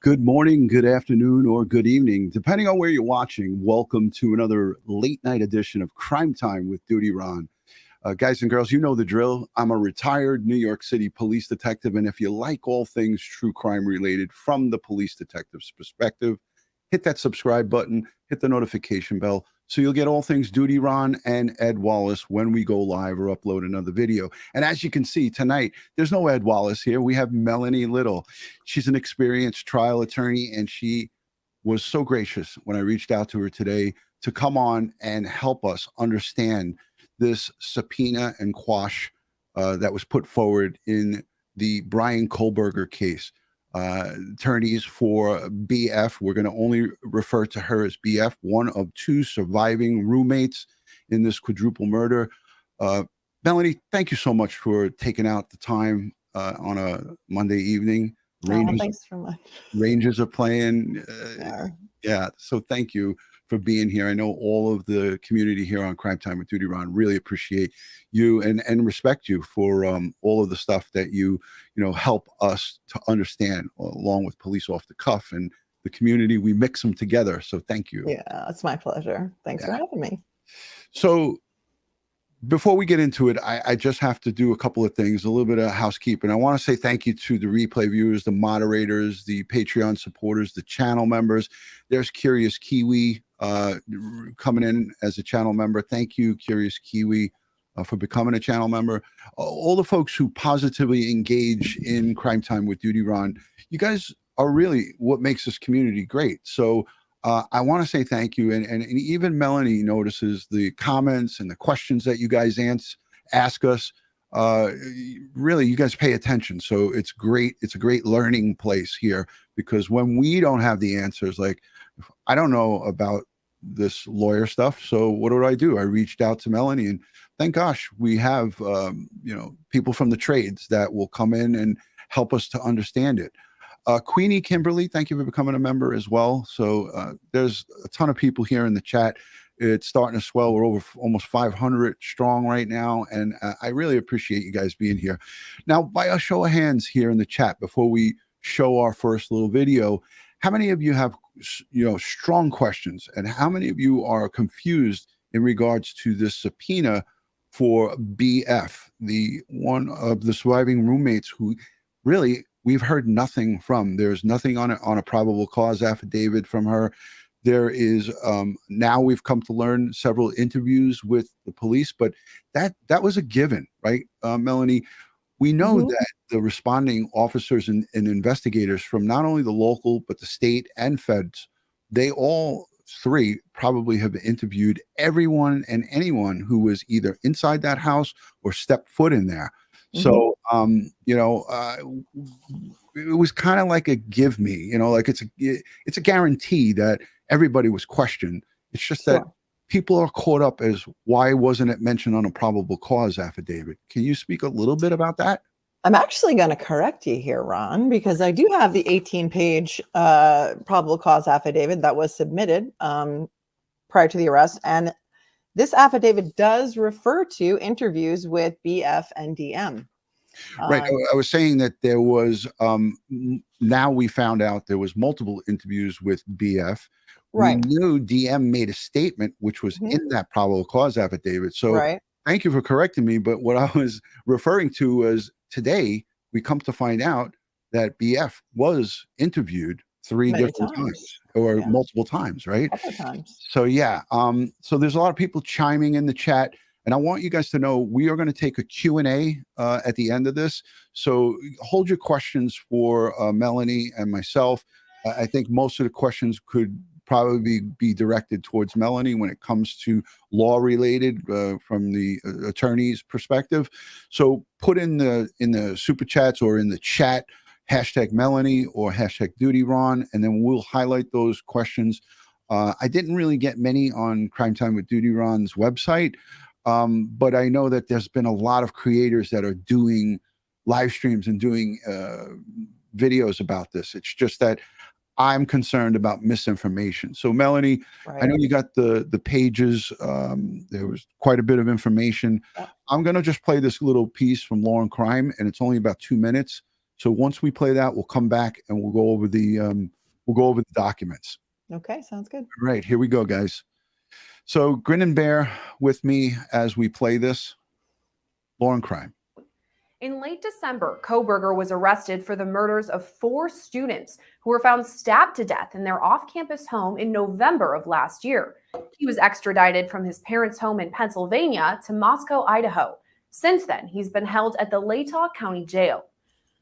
Good morning, good afternoon, or good evening, depending on where you're watching. Welcome to another late night edition of Crime Time with DutyRon. Guys and girls, you know the drill. I'm a retired New York City police detective, and if you like all things true crime related from the police detective's perspective, hit that subscribe button, hit the notification bell, so you'll get all things DutyRon and Ed Wallace when we go live or upload another video. And as you can see tonight, there's no Ed Wallace here. We have Melanie Little. She's an experienced trial attorney, and she was so gracious when I reached out to her today to come on and help us understand this subpoena and quash that was put forward in the Bryan Kohberger case. Attorneys for BF, we're going to only refer to her as BF, one of two surviving roommates in this quadruple murder. Melanie, thank you so much for taking out the time on a Monday evening. Thanks so much. Rangers are playing. Yeah, so thank you for being here. I know all of the community here on Crime Time with DutyRon really appreciate you and respect you for all of the stuff that you help us to understand, along with Police Off the Cuff and the community. We mix them together, so thank you. Yeah, it's my pleasure. Thanks for having me. So before we get into it, I just have to do a couple of things, a little bit of housekeeping. I want to say thank you to the replay viewers, the moderators, the Patreon supporters, the channel members. There's Curious Kiwi coming in as a channel member. Thank you, Curious Kiwi, for becoming a channel member. All the folks who positively engage in Crime Time with DutyRon, you guys are really what makes this community great. So I want to say thank you. And even Melanie notices the comments and the questions that you guys ask us. Really, you guys pay attention. So it's great. It's a great learning place here, because when we don't have the answers, like I don't know about this lawyer stuff. So what do? I reached out to Melanie, and thank gosh we have, people from the trades that will come in and help us to understand it. Queenie Kimberly, thank you for becoming a member as well. So there's a ton of people here in the chat. It's starting to swell. We're over almost 500 strong right now, and I really appreciate you guys being here. Now, by a show of hands here in the chat, before we show our first little video, how many of you have strong questions, and how many of you are confused in regards to this subpoena for BF, the one of the surviving roommates who really we've heard nothing from? There's nothing on a probable cause affidavit from her. There is now we've come to learn several interviews with the police, but that was a given, right, Melanie? We know that the responding officers and investigators from not only the local but the state and feds, they all three probably have interviewed everyone and anyone who was either inside that house or stepped foot in there. So, it was kind of like a give me, like it's a guarantee that everybody was questioned. It's just that people are caught up as why wasn't it mentioned on a probable cause affidavit? Can you speak a little bit about that? I'm actually going to correct you here, Ron, because I do have the 18-page probable cause affidavit that was submitted prior to the arrest. And this affidavit does refer to interviews with BF and DM. Right. I was saying that there was, now we found out there was multiple interviews with BF. Right. We knew DM made a statement, which was in that probable cause affidavit. So thank you for correcting me. But what I was referring to was today, we come to find out that BF was interviewed three different times or multiple times, right? So yeah, so there's a lot of people chiming in the chat, and I want you guys to know we are going to take a Q&A at the end of this. So hold your questions for Melanie and myself. I think most of the questions could probably be directed towards Melanie when it comes to law related from the attorney's perspective. So put in the super chats or in the chat hashtag Melanie or hashtag DutyRon, and then we'll highlight those questions. I didn't really get many on Crime Time with DutyRon's website, but I know that there's been a lot of creators that are doing live streams and doing videos about this. It's just that I'm concerned about misinformation. So Melanie, I know you got the pages. There was quite a bit of information. I'm going to just play this little piece from Law and Crime, and it's only about 2 minutes. So once we play that, we'll come back and we'll go over the documents. Okay, sounds good. All right, here we go, guys. So grin and bear with me as we play this. Law and crime. In late December, Kohberger was arrested for the murders of 4 students who were found stabbed to death in their off-campus home in November of last year. He was extradited from his parents' home in Pennsylvania to Moscow, Idaho. Since then, he's been held at the Latah County Jail.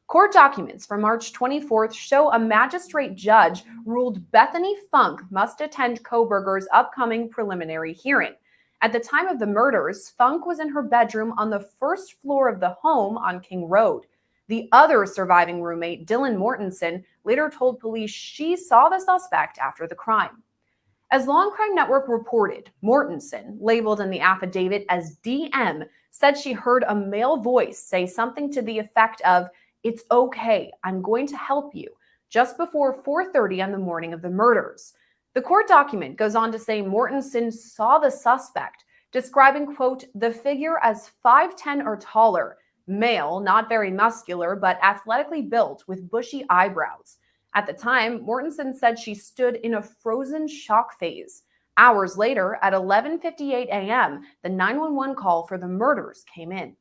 Court documents from March 24th show a magistrate judge ruled Bethany Funk must attend Kohberger's upcoming preliminary hearing. At the time of the murders, Funk was in her bedroom on the first floor of the home on King Road. The other surviving roommate, Dylan Mortensen, later told police she saw the suspect after the crime. As Law and Crime Network reported, Mortensen, labeled in the affidavit as DM, said she heard a male voice say something to the effect of, "It's okay, I'm going to help you," just before 4:30 on the morning of the murders. The court document goes on to say Mortensen saw the suspect, describing, quote, the figure as 5'10" or taller, male, not very muscular, but athletically built with bushy eyebrows. At the time, Mortensen said she stood in a frozen shock phase. Hours later, at 11:58 a.m., the 911 call for the murders came in.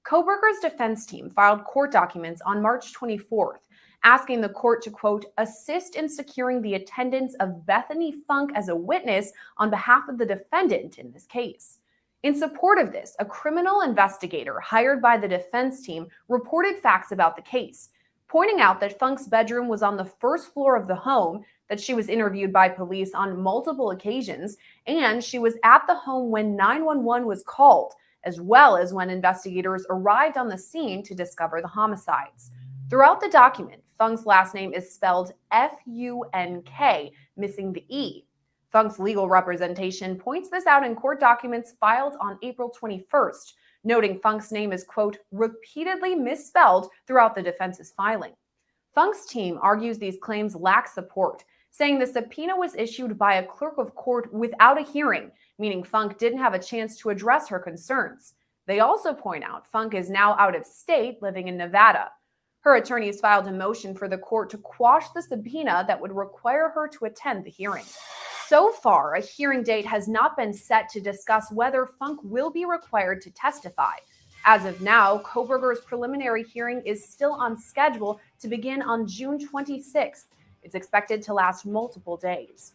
Kohberger's defense team filed court documents on March 24th, asking the court to, quote, assist in securing the attendance of Bethany Funk as a witness on behalf of the defendant in this case. In support of this, a criminal investigator hired by the defense team reported facts about the case, pointing out that Funk's bedroom was on the first floor of the home, that she was interviewed by police on multiple occasions, and she was at the home when 911 was called, as well as when investigators arrived on the scene to discover the homicides. Throughout the document, Funk's last name is spelled F-U-N-K, missing the E. Funk's legal representation points this out in court documents filed on April 21st, noting Funk's name is, quote, repeatedly misspelled throughout the defense's filing. Funk's team argues these claims lack support, saying the subpoena was issued by a clerk of court without a hearing, meaning Funk didn't have a chance to address her concerns. They also point out Funk is now out of state, living in Nevada. Her attorneys filed a motion for the court to quash the subpoena that would require her to attend the hearing. So far, a hearing date has not been set to discuss whether Funk will be required to testify. As of now, Kohberger's preliminary hearing is still on schedule to begin on June 26th. It's expected to last multiple days.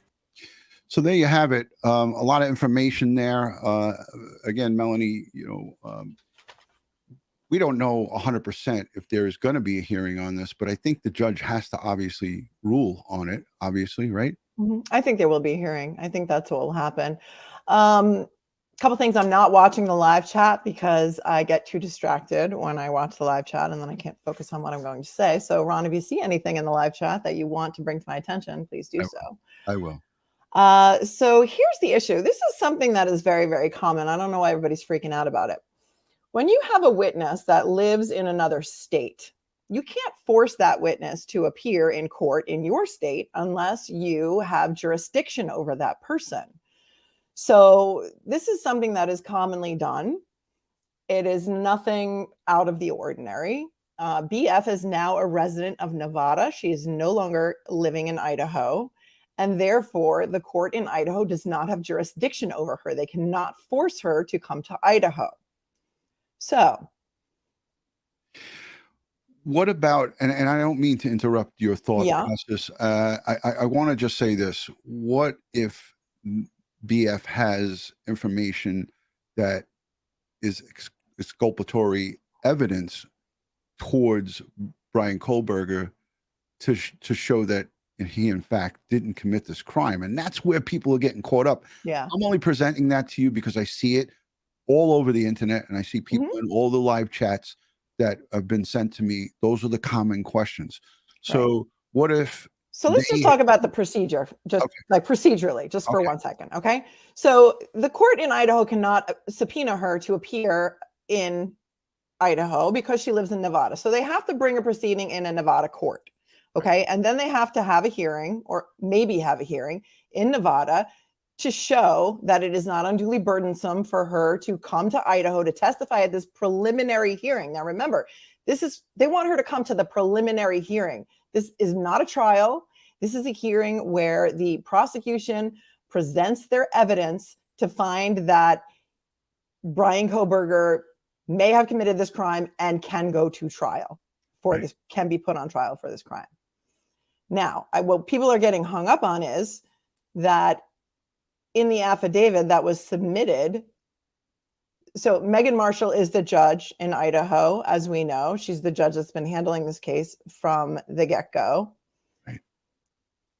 So there you have it. A lot of information there. Again, Melanie, we don't know 100% if there is going to be a hearing on this, but I think the judge has to obviously rule on it, obviously, right? I think there will be a hearing. I think that's what will happen. Couple things. I'm not watching the live chat because I get too distracted when I watch the live chat and then I can't focus on what I'm going to say. So Ron, if you see anything in the live chat that you want to bring to my attention, please do so. I will. So here's the issue. This is something that is very, very common. I don't know why everybody's freaking out about it. When you have a witness that lives in another state, you can't force that witness to appear in court in your state unless you have jurisdiction over that person. So this is something that is commonly done. It is nothing out of the ordinary. BF is now a resident of Nevada. She is no longer living in Idaho. And therefore, the court in Idaho does not have jurisdiction over her. They cannot force her to come to Idaho. So what about, and I don't mean to interrupt your thought process. I want to just say this. What if BF has information that is exculpatory evidence towards Bryan Kohberger to show that he, in fact, didn't commit this crime? And that's where people are getting caught up. Yeah. I'm only presenting that to you because I see it all over the internet, and I see people in all the live chats that have been sent to me. Those are the common questions. So what if... So let's just talk about the procedure, just like procedurally, just for 1 second, okay? So the court in Idaho cannot subpoena her to appear in Idaho because she lives in Nevada. So they have to bring a proceeding in a Nevada court, okay? And then they have to have a hearing, or maybe have a hearing in Nevada, to show that it is not unduly burdensome for her to come to Idaho to testify at this preliminary hearing. Now, remember, They want her to come to the preliminary hearing. This is not a trial. This is a hearing where the prosecution presents their evidence to find that Bryan Kohberger may have committed this crime and can go to trial for this, can be put on trial for this crime. Now, what people are getting hung up on is that in the affidavit that was submitted, so Megan Marshall is the judge in Idaho, as we know. She's the judge that's been handling this case from the get-go. Right.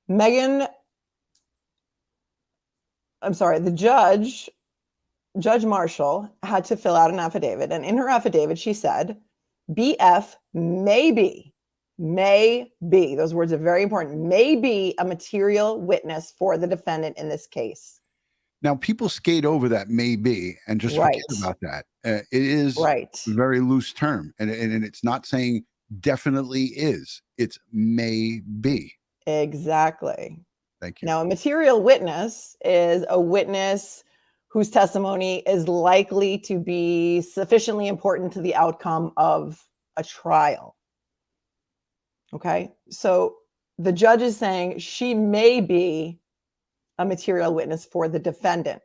The Judge Marshall had to fill out an affidavit. And in her affidavit, she said, BF may be, those words are very important, may be a material witness for the defendant in this case. Now, people skate over that may be and just forget about that. It is a very loose term, and it's not saying definitely is. It's may be. Exactly. Thank you. Now, a material witness is a witness whose testimony is likely to be sufficiently important to the outcome of a trial. Okay, so the judge is saying she may be a material witness for the defendant.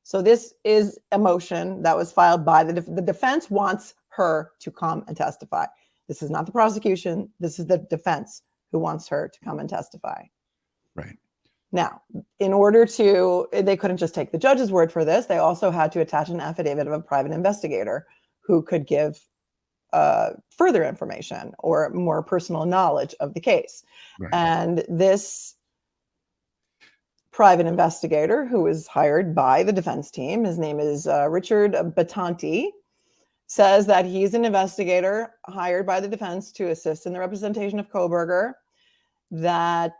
So this is a motion that was filed by the defense wants her to come and testify. This is not the prosecution. This is the defense who wants her to come and testify. Right. Now, in order to, they couldn't just take the judge's word for this. They also had to attach an affidavit of a private investigator who could give further information or more personal knowledge of the case. Right. And this private investigator, who was hired by the defense team, his name is Richard Batanti, says that he's an investigator hired by the defense to assist in the representation of Kohberger, that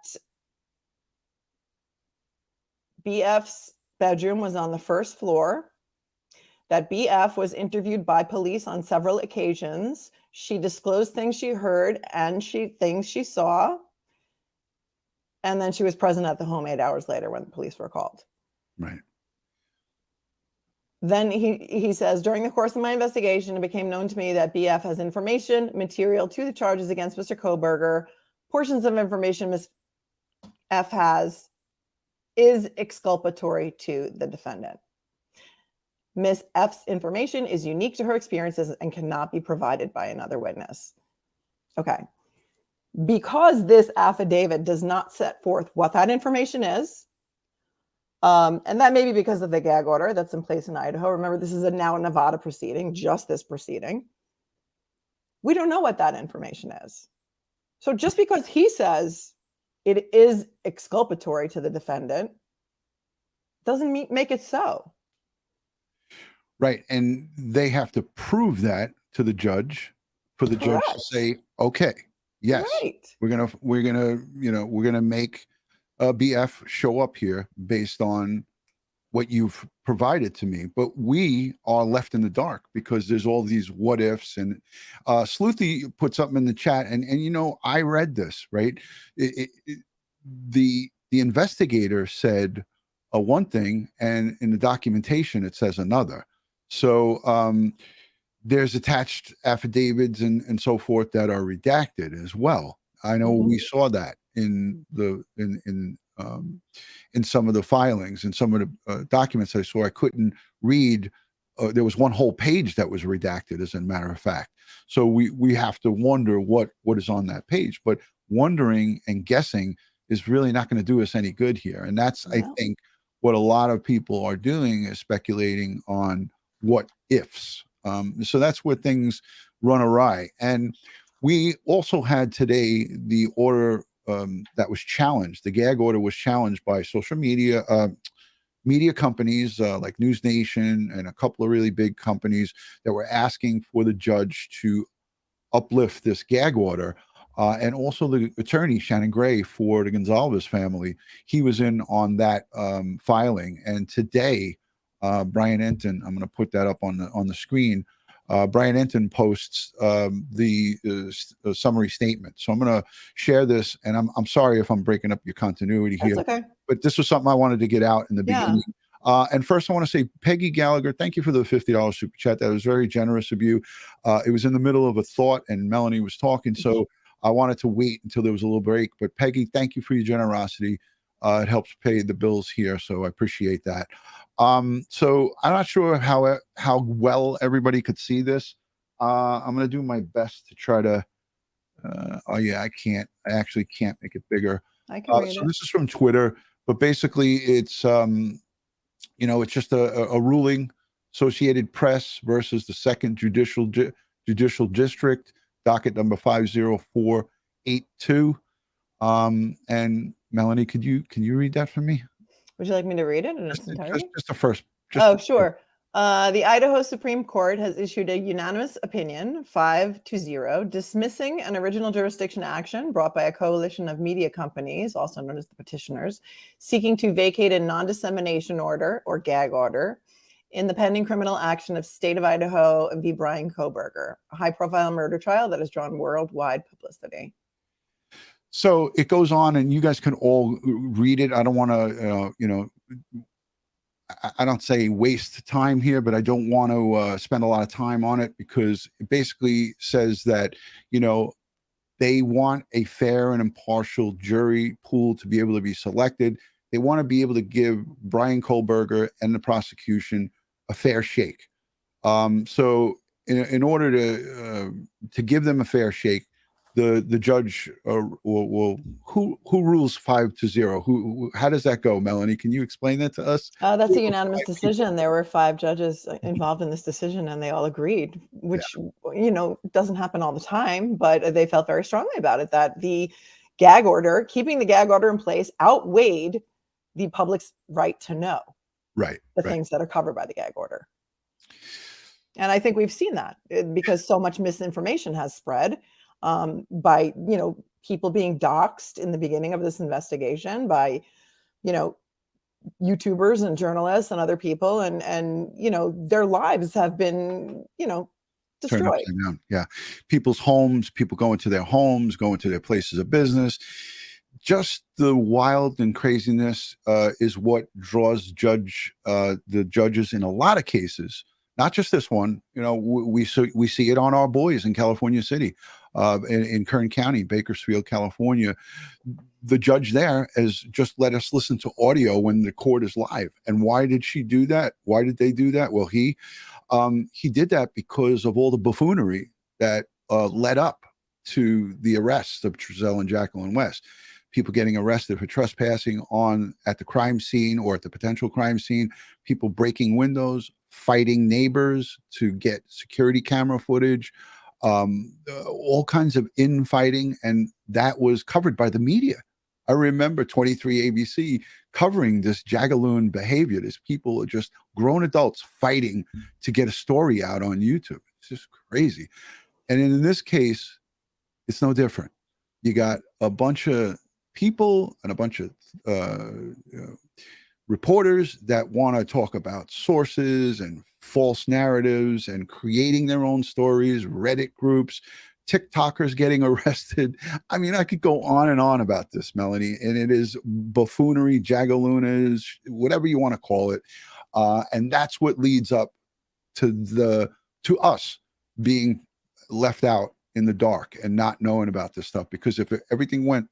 BF's bedroom was on the first floor, that BF was interviewed by police on several occasions. She disclosed things she heard and things she saw. And then she was present at the home 8 hours later when the police were called. Right. Then he says, during the course of my investigation, it became known to me that BF has information material to the charges against Mr. Kohberger. Portions of information Ms. F has is exculpatory to the defendant. Ms. F's information is unique to her experiences and cannot be provided by another witness. Okay. Because this affidavit does not set forth what that information is, and that may be because of the gag order that's in place in Idaho. Remember, this is a now Nevada proceeding, just this proceeding. We don't know what that information is. So just because he says it is exculpatory to the defendant doesn't make it so. Right. And they have to prove that to the judge for the judge to say, okay, yes, we're gonna make BF show up here based on what you've provided to me. But we are left in the dark because there's all these what ifs. And Sleuthy put something in the chat, and I read this, right? The investigator said one thing, and in the documentation it says another. So there's attached affidavits and so forth that are redacted as well. I know we saw that in some of the filings and some of the documents I saw. I couldn't read. There was one whole page that was redacted, as a matter of fact. So we have to wonder what is on that page. But wondering and guessing is really not going to do us any good here. And that's, I think, what a lot of people are doing, is speculating on what ifs. So that's where things run awry. And we also had today the order that was challenged. The gag order was challenged by social media companies like News Nation and a couple of really big companies that were asking for the judge to uplift this gag order. And also the attorney, Shannon Gray, for the Gonzalez family, he was in on that filing. And today, Brian Enton, I'm going to put that up on the screen. Brian Enton posts the summary statement. So I'm going to share this, and I'm sorry if I'm breaking up your continuity here. That's okay. But this was something I wanted to get out in the beginning. And first, I want to say, Peggy Gallagher, thank you for the $50 super chat. That was very generous of you. It was in the middle of a thought, and Melanie was talking, so I wanted to wait until there was a little break. But Peggy, thank you for your generosity. It helps pay the bills here, so I appreciate that. So I'm not sure how well everybody could see this. I'm going to do my best to try to. Oh yeah, I can't. I actually can't make it bigger. I can read So it. this is from Twitter, but basically it's it's just a ruling. Associated Press versus the Second Judicial District, docket number 50482. And Melanie, can you read that for me? Would you like me to read it in its Just, entirety? just the first. Oh, sure. The Idaho Supreme Court has issued a unanimous opinion, 5-0, dismissing an original jurisdiction action brought by a coalition of media companies, also known as the petitioners, seeking to vacate a non-dissemination order, or gag order, in the pending criminal action of State of Idaho v. Bryan Kohberger, a high-profile murder trial that has drawn worldwide publicity. So it goes on, and you guys can all read it. I don't want to, I don't say waste time here, but I don't want to spend a lot of time on it, because it basically says that, they want a fair and impartial jury pool to be able to be selected. They want to be able to give Bryan Kohberger and the prosecution a fair shake. So in order to give them a fair shake, the judge will who rules 5-0? How does that go, Melanie? Can you explain that to us? That's a unanimous decision. There were 5 judges involved in this decision, and they all agreed, which doesn't happen all the time, but they felt very strongly about it, that the gag order, keeping the gag order in place, outweighed the public's right to know the things that are covered by the gag order. And I think we've seen that because so much misinformation has spread by people being doxxed in the beginning of this investigation by YouTubers and journalists and other people, and their lives have been destroyed. Yeah, people's homes, people going to their homes, going to their places of business. Just the wild and craziness is what draws the judges in a lot of cases. Not just this one. We see it on our boys in California City, in Kern County, Bakersfield, California. The judge there has just let us listen to audio when the court is live. And why did she do that? Why did they do that? Well, he did that because of all the buffoonery that led up to the arrests of Trezell and Jacqueline West. People getting arrested for trespassing at the crime scene or at the potential crime scene, people breaking windows, fighting neighbors to get security camera footage, all kinds of infighting, and that was covered by the media. I remember 23 ABC covering this jagaloon behavior. These people are just grown adults fighting to get a story out on YouTube. It's just crazy. And in this case, it's no different. You got a bunch of people and a bunch of reporters that want to talk about sources and false narratives and creating their own stories, Reddit groups, TikTokers getting arrested. I mean, I could go on and on about this, Melanie, and it is buffoonery, jagaloonish, whatever you want to call it. And that's what leads up to us being left out in the dark and not knowing about this stuff. Because if everything went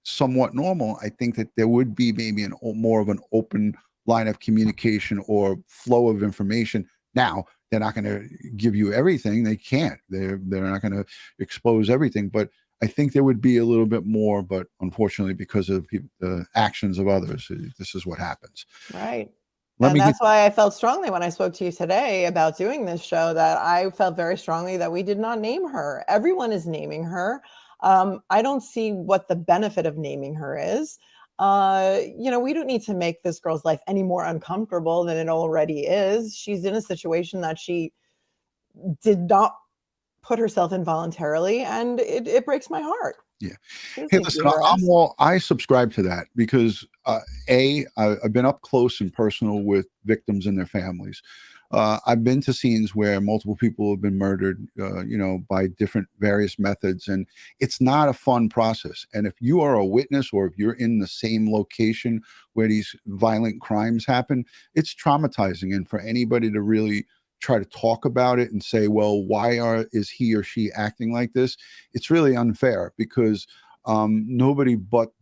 somewhat normal, I think that there would be maybe more of an open line of communication or flow of information. Now, they're not going to give you everything. They can't. They're not going to expose everything. But I think there would be a little bit more. But unfortunately, because of the actions of others, this is what happens. Right. And that's why I felt strongly when I spoke to you today about doing this show, that I felt very strongly that we did not name her. Everyone is naming her. I don't see what the benefit of naming her is. We don't need to make this girl's life any more uncomfortable than it already is. She's in a situation that she did not put herself in voluntarily, and it breaks my heart. Yeah. Hey, listen, I subscribe to that because I've been up close and personal with victims and their families. I've been to scenes where multiple people have been murdered, by different various methods, and it's not a fun process. And if you are a witness, or if you're in the same location where these violent crimes happen, it's traumatizing. And for anybody to really try to talk about it and say, well, is he or she acting like this? It's really unfair, because nobody but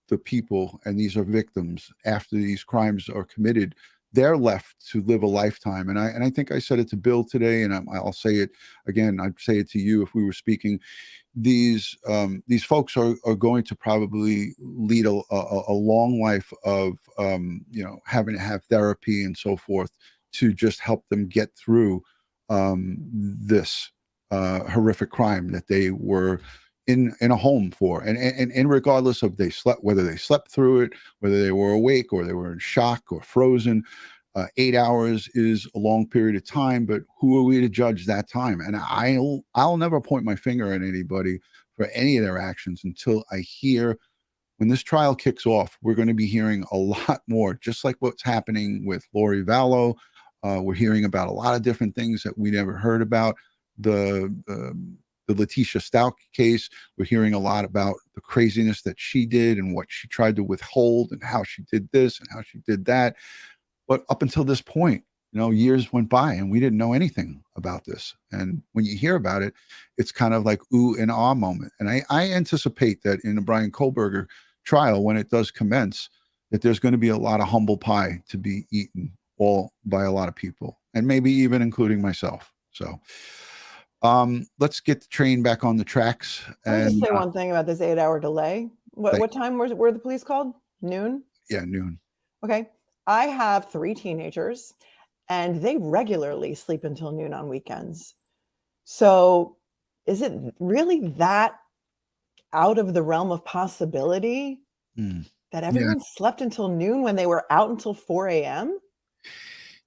the people, and these are victims after these crimes are committed, they're left to live a lifetime. And I think I said it to Bill today, and I'll say it again. I'd say it to you if we were speaking. These folks are going to probably lead a long life of having to have therapy and so forth to just help them get through this horrific crime that they were in a home for, and regardless of whether they slept through it, whether they were awake or they were in shock or frozen. 8 hours is a long period of time, but who are we to judge that time? And I'll never point my finger at anybody for any of their actions until I hear, when this trial kicks off, we're going to be hearing a lot more, just like what's happening with Lori Vallow. We're hearing about a lot of different things that we never heard about. The Letitia Stout case, we're hearing a lot about the craziness that she did and what she tried to withhold and how she did this and how she did that. But up until this point, years went by and we didn't know anything about this. And when you hear about it, it's kind of like ooh and ah moment. And I anticipate that in the Bryan Kohberger trial, when it does commence, that there's going to be a lot of humble pie to be eaten all by a lot of people, and maybe even including myself. So let's get the train back on the tracks. I'll just say one thing about this 8-hour delay. What time were the police called? Noon? Yeah, noon. Okay. I have 3 teenagers, and they regularly sleep until noon on weekends. So is it really that out of the realm of possibility that everyone slept until noon when they were out until 4 a.m.?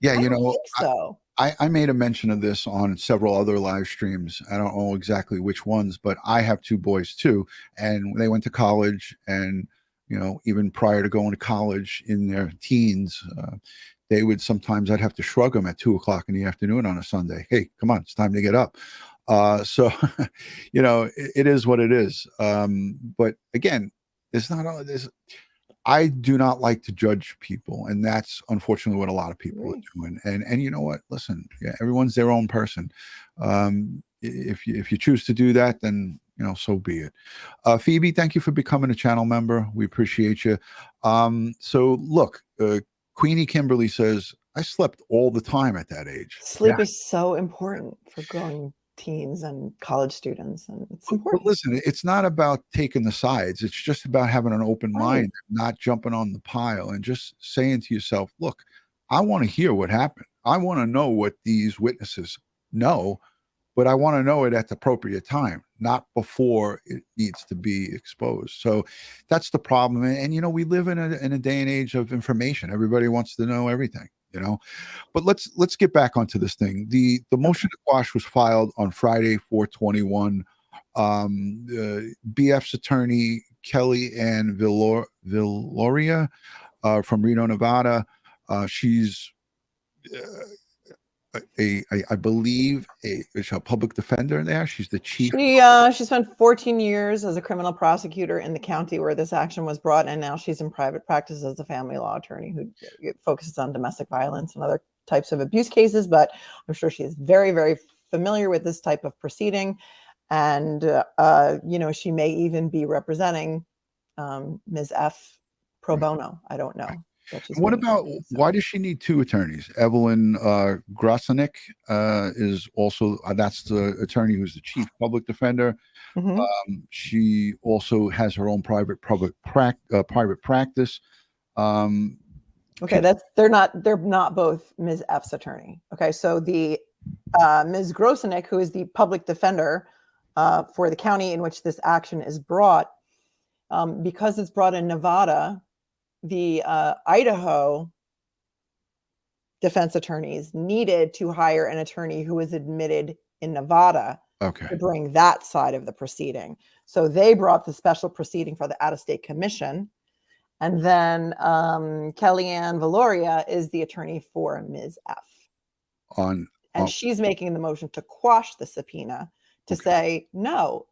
Yeah, I don't think so. I made a mention of this on several other live streams. I don't know exactly which ones, but I have 2 boys too. And they went to college, and, even prior to going to college in their teens, they would sometimes, I'd have to shrug them at 2:00 in the afternoon on a Sunday. Hey, come on, it's time to get up. So, it is what it is. But again, it's not all this. I do not like to judge people, and that's unfortunately what a lot of people are doing. And you know what? Listen, everyone's their own person. If you choose to do that, then so be it. Phoebe, thank you for becoming a channel member. We appreciate you. So look, Queenie Kimberly says, I slept all the time at that age. Sleep is so important for growing teens and college students, and it's important. But listen, it's not about taking the sides. It's just about having an open mind, not jumping on the pile, and just saying to yourself, look, I want to hear what happened. I want to know what these witnesses know, but I want to know it at the appropriate time, not before it needs to be exposed. So that's the problem. And we live in a day and age of information. Everybody wants to know everything, But let's get back onto this thing. The motion to quash was filed on Friday, 4/21. BF's attorney Kelly Ann Villoria from Reno, Nevada. She's I believe a public defender there. She's the chief. She spent 14 years as a criminal prosecutor in the county where this action was brought, and now she's in private practice as a family law attorney who focuses on domestic violence and other types of abuse cases. But I'm sure she is very, very familiar with this type of proceeding, and she may even be representing Ms. F pro bono. I don't know. What about, why does she need 2 attorneys? Evelyn Grosenick is also, that's the attorney who's the chief public defender. She also has her own private practice. Okay, they're not both Ms. F's attorney. Okay, so the Ms. Grosenick, who is the public defender for the county in which this action is brought, because it's brought in Nevada, the Idaho defense attorneys needed to hire an attorney who was admitted in Nevada to bring that side of the proceeding. So they brought the special proceeding for the out-of-state commission. And then Kellyanne Valoria is the attorney for Ms. F. on. And she's making the motion to quash the subpoena, to say, no,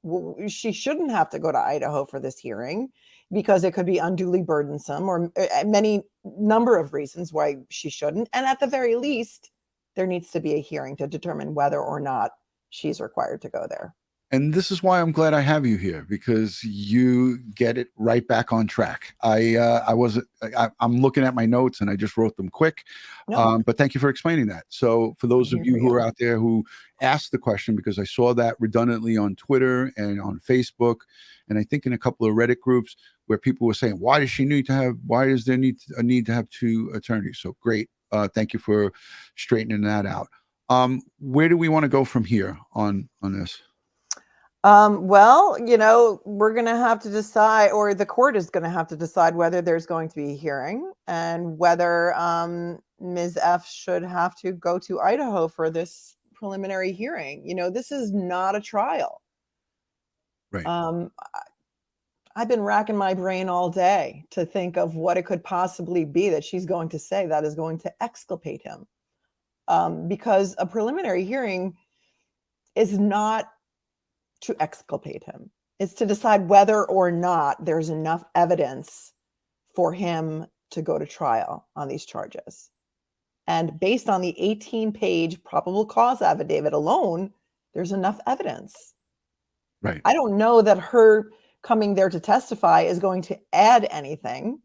she shouldn't have to go to Idaho for this hearing because it could be unduly burdensome, or many number of reasons why she shouldn't. And at the very least, there needs to be a hearing to determine whether or not she's required to go there. And this is why I'm glad I have you here, because you get it right back on track. I'm looking at my notes and I just wrote them quick, but thank you for explaining that. So for those of you who are out there who asked the question, because I saw that redundantly on Twitter and on Facebook, and I think in a couple of Reddit groups where people were saying, why does there need a need to have two attorneys? So great. Thank you for straightening that out. Where do we want to go from here on this? Well, we're going to have to decide, or the court is going to have to decide, whether there's going to be a hearing and whether Ms. F should have to go to Idaho for this preliminary hearing. This is not a trial. Right. I've been racking my brain all day to think of what it could possibly be that she's going to say that is going to exculpate him. Because a preliminary hearing is not to exculpate him. It's to decide whether or not there's enough evidence for him to go to trial on these charges. And based on the 18-page probable cause affidavit alone, there's enough evidence. Right. I don't know that her coming there to testify is going to add anything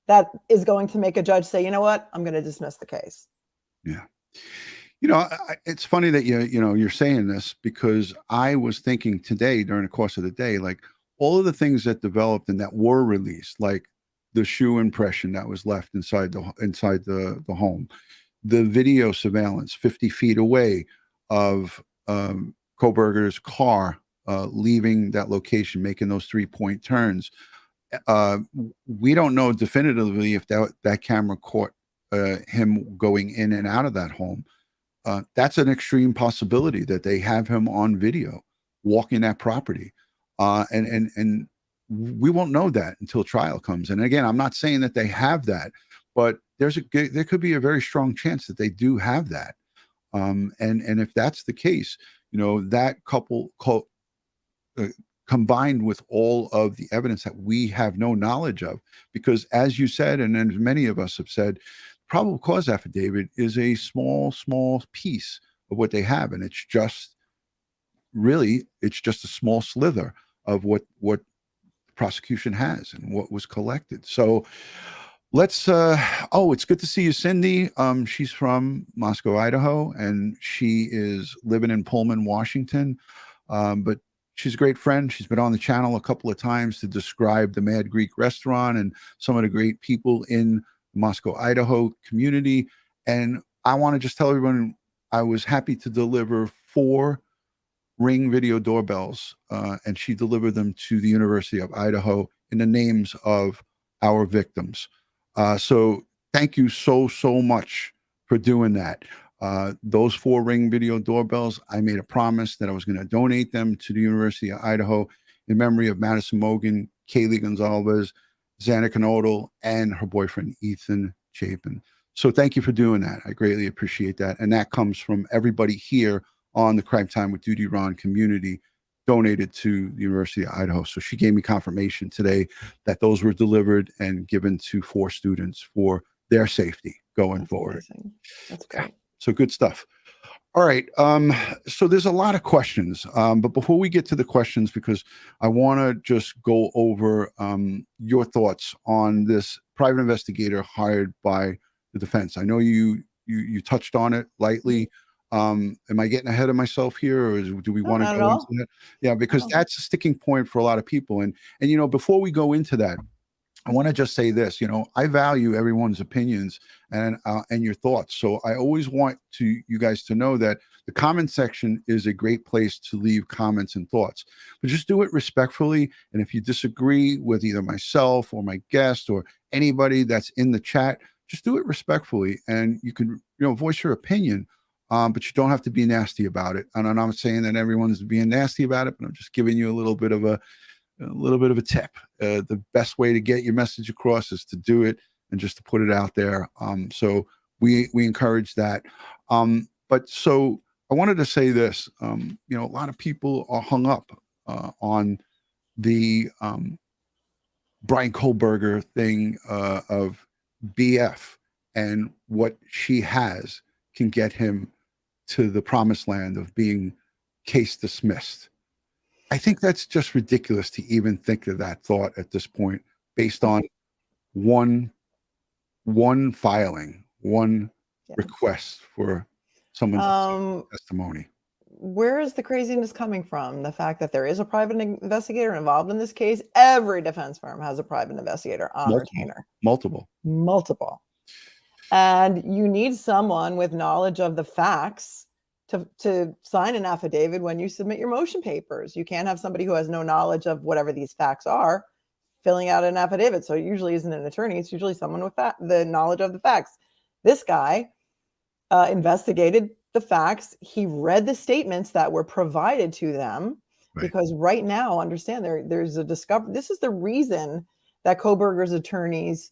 that is going to make a judge say, you know what, I'm going to dismiss the case. Yeah. It's funny that you're saying this, because I was thinking today during the course of the day, like all of the things that developed and that were released, like the shoe impression that was left inside the home, the video surveillance 50 feet away of Kohberger's car leaving that location, making those 3-point turns. We don't know definitively if that camera caught him going in and out of that home. That's an extreme possibility that they have him on video walking that property. And we won't know that until trial comes. And again, I'm not saying that they have that, but there could be a very strong chance that they do have that. And if that's the case, that combined with all of the evidence that we have no knowledge of, because as you said, and as many of us have said, probable cause affidavit is a small piece of what they have. And it's just a small slither of what the prosecution has and what was collected. So let's, it's good to see you, Cindy. She's from Moscow, Idaho, and she is living in Pullman, Washington. But she's a great friend. She's been on the channel a couple of times to describe the Mad Greek restaurant and some of the great people in Moscow, Idaho community. And I want to just tell everyone I was happy to deliver 4 Ring video doorbells, and she delivered them to the University of Idaho in the names of our victims. So thank you so much for doing that. Those 4 Ring video doorbells, I made a promise that I was going to donate them to the University of Idaho in memory of Madison Mogan, Kaylee Gonzalez, Xana Knodel, and her boyfriend, Ethan Chapin. So thank you for doing that. I greatly appreciate that. And that comes from everybody here on the Crime Time with DutyRon community, donated to the University of Idaho. So she gave me confirmation today that those were delivered and given to 4 students for their safety going forward. Amazing. That's great. So good stuff. All right. So there's a lot of questions, but before we get to the questions, because I want to just go over your thoughts on this private investigator hired by the defense. I know you touched on it lightly. Am I getting ahead of myself here, or do we want to go into that? Yeah, because that's a sticking point for a lot of people. And before we go into that, I want to just say this, I value everyone's opinions and your thoughts. So I always want you guys to know that the comment section is a great place to leave comments and thoughts, but just do it respectfully. And if you disagree with either myself or my guest or anybody that's in the chat, just do it respectfully, and you can, voice your opinion. But you don't have to be nasty about it. And I'm not saying that everyone's being nasty about it, but I'm just giving you a little bit of a tip. The best way to get your message across is to do it and just to put it out there. So we encourage that. But so I wanted to say this. A lot of people are hung up on the Bryan Kohberger thing of BF, and what she has can get him to the promised land of being case dismissed. I think that's just ridiculous to even think of that thought at this point, based on one filing, one request for someone's testimony. Where is the craziness coming from? The fact that there is a private investigator involved in this case. Every defense firm has a private investigator on retainer. Multiple. And you need someone with knowledge of the facts to sign an affidavit when you submit your motion papers. You can't have somebody who has no knowledge of whatever these facts are filling out an affidavit. So it usually isn't an attorney. It's usually someone with the knowledge of the facts. This guy investigated the facts. He read the statements that were provided to them, because right now, understand, there's a discovery. This is the reason that Kohberger's attorneys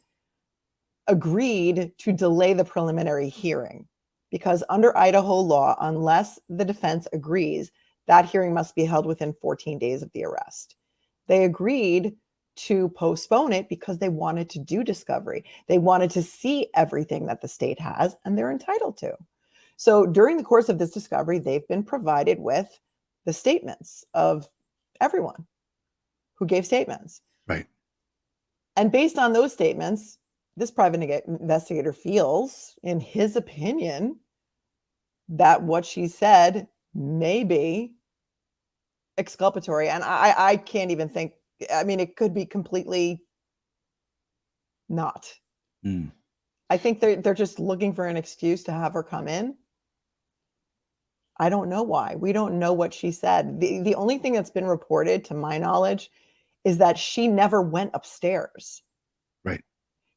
agreed to delay the preliminary hearing, because under Idaho law, unless the defense agrees, that hearing must be held within 14 days of the arrest. They agreed to postpone it because they wanted to do discovery. They wanted to see everything that the state has, and they're entitled to. So during the course of this discovery, they've been provided with the statements of everyone who gave statements. Right. And based on those statements, this private investigator feels, in his opinion, that what she said may be exculpatory. And I can't even think, I mean, it could be completely not. I think they're just looking for an excuse to have her come in. I don't know why. We don't know what she said. The only thing that's been reported, to my knowledge, is that she never went upstairs. Right.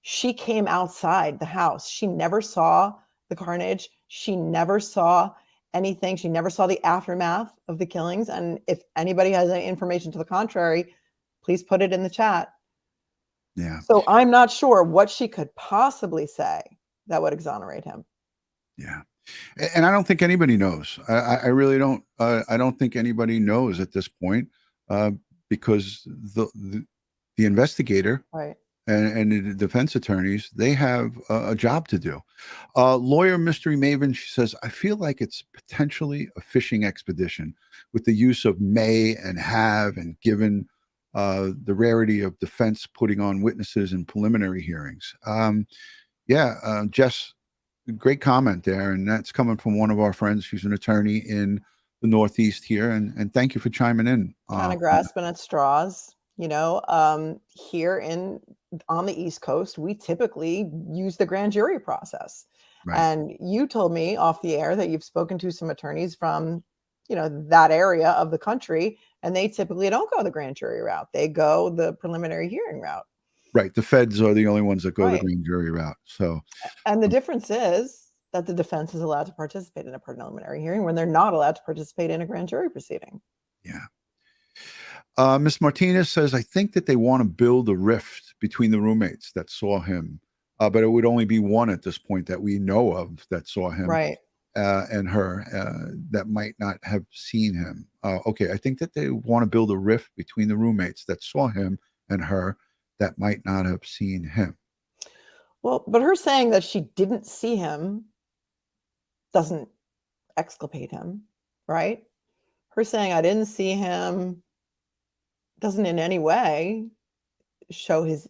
She came outside the house. She never saw the carnage. She never saw anything. She never saw the aftermath of the killings. And if anybody has any information to the contrary, please put it in the chat. Yeah. So I'm not sure what she could possibly say that would exonerate him. Yeah. And I don't think anybody knows. I really don't. I don't think anybody knows at this point, because the investigator, right, and the defense attorneys, they have a job to do. Lawyer Mystery Maven, she says, I feel like it's potentially a fishing expedition with the use of may and have, and given the rarity of defense putting on witnesses in preliminary hearings. Jess, great comment there, and that's coming from one of our friends. She's an attorney in the Northeast here, and thank you for chiming in. Kind of grasping at straws, here on the East Coast, we typically use the grand jury process. Right. And you told me off the air that you've spoken to some attorneys from, that area of the country, and they typically don't go the grand jury route. They go the preliminary hearing route. Right. The feds are the only ones that go the grand jury route. So, and the difference is that the defense is allowed to participate in a preliminary hearing when they're not allowed to participate in a grand jury proceeding. Yeah. Ms. Martinez says, I think that they want to build a rift between the roommates that saw him, but it would only be one at this point that we know of that saw him. Right. And her that might not have seen him. Okay. I think that they want to build a rift between the roommates that saw him and her that might not have seen him. Well, but her saying that she didn't see him doesn't exculpate him, right? Her saying I didn't see him doesn't in any way show his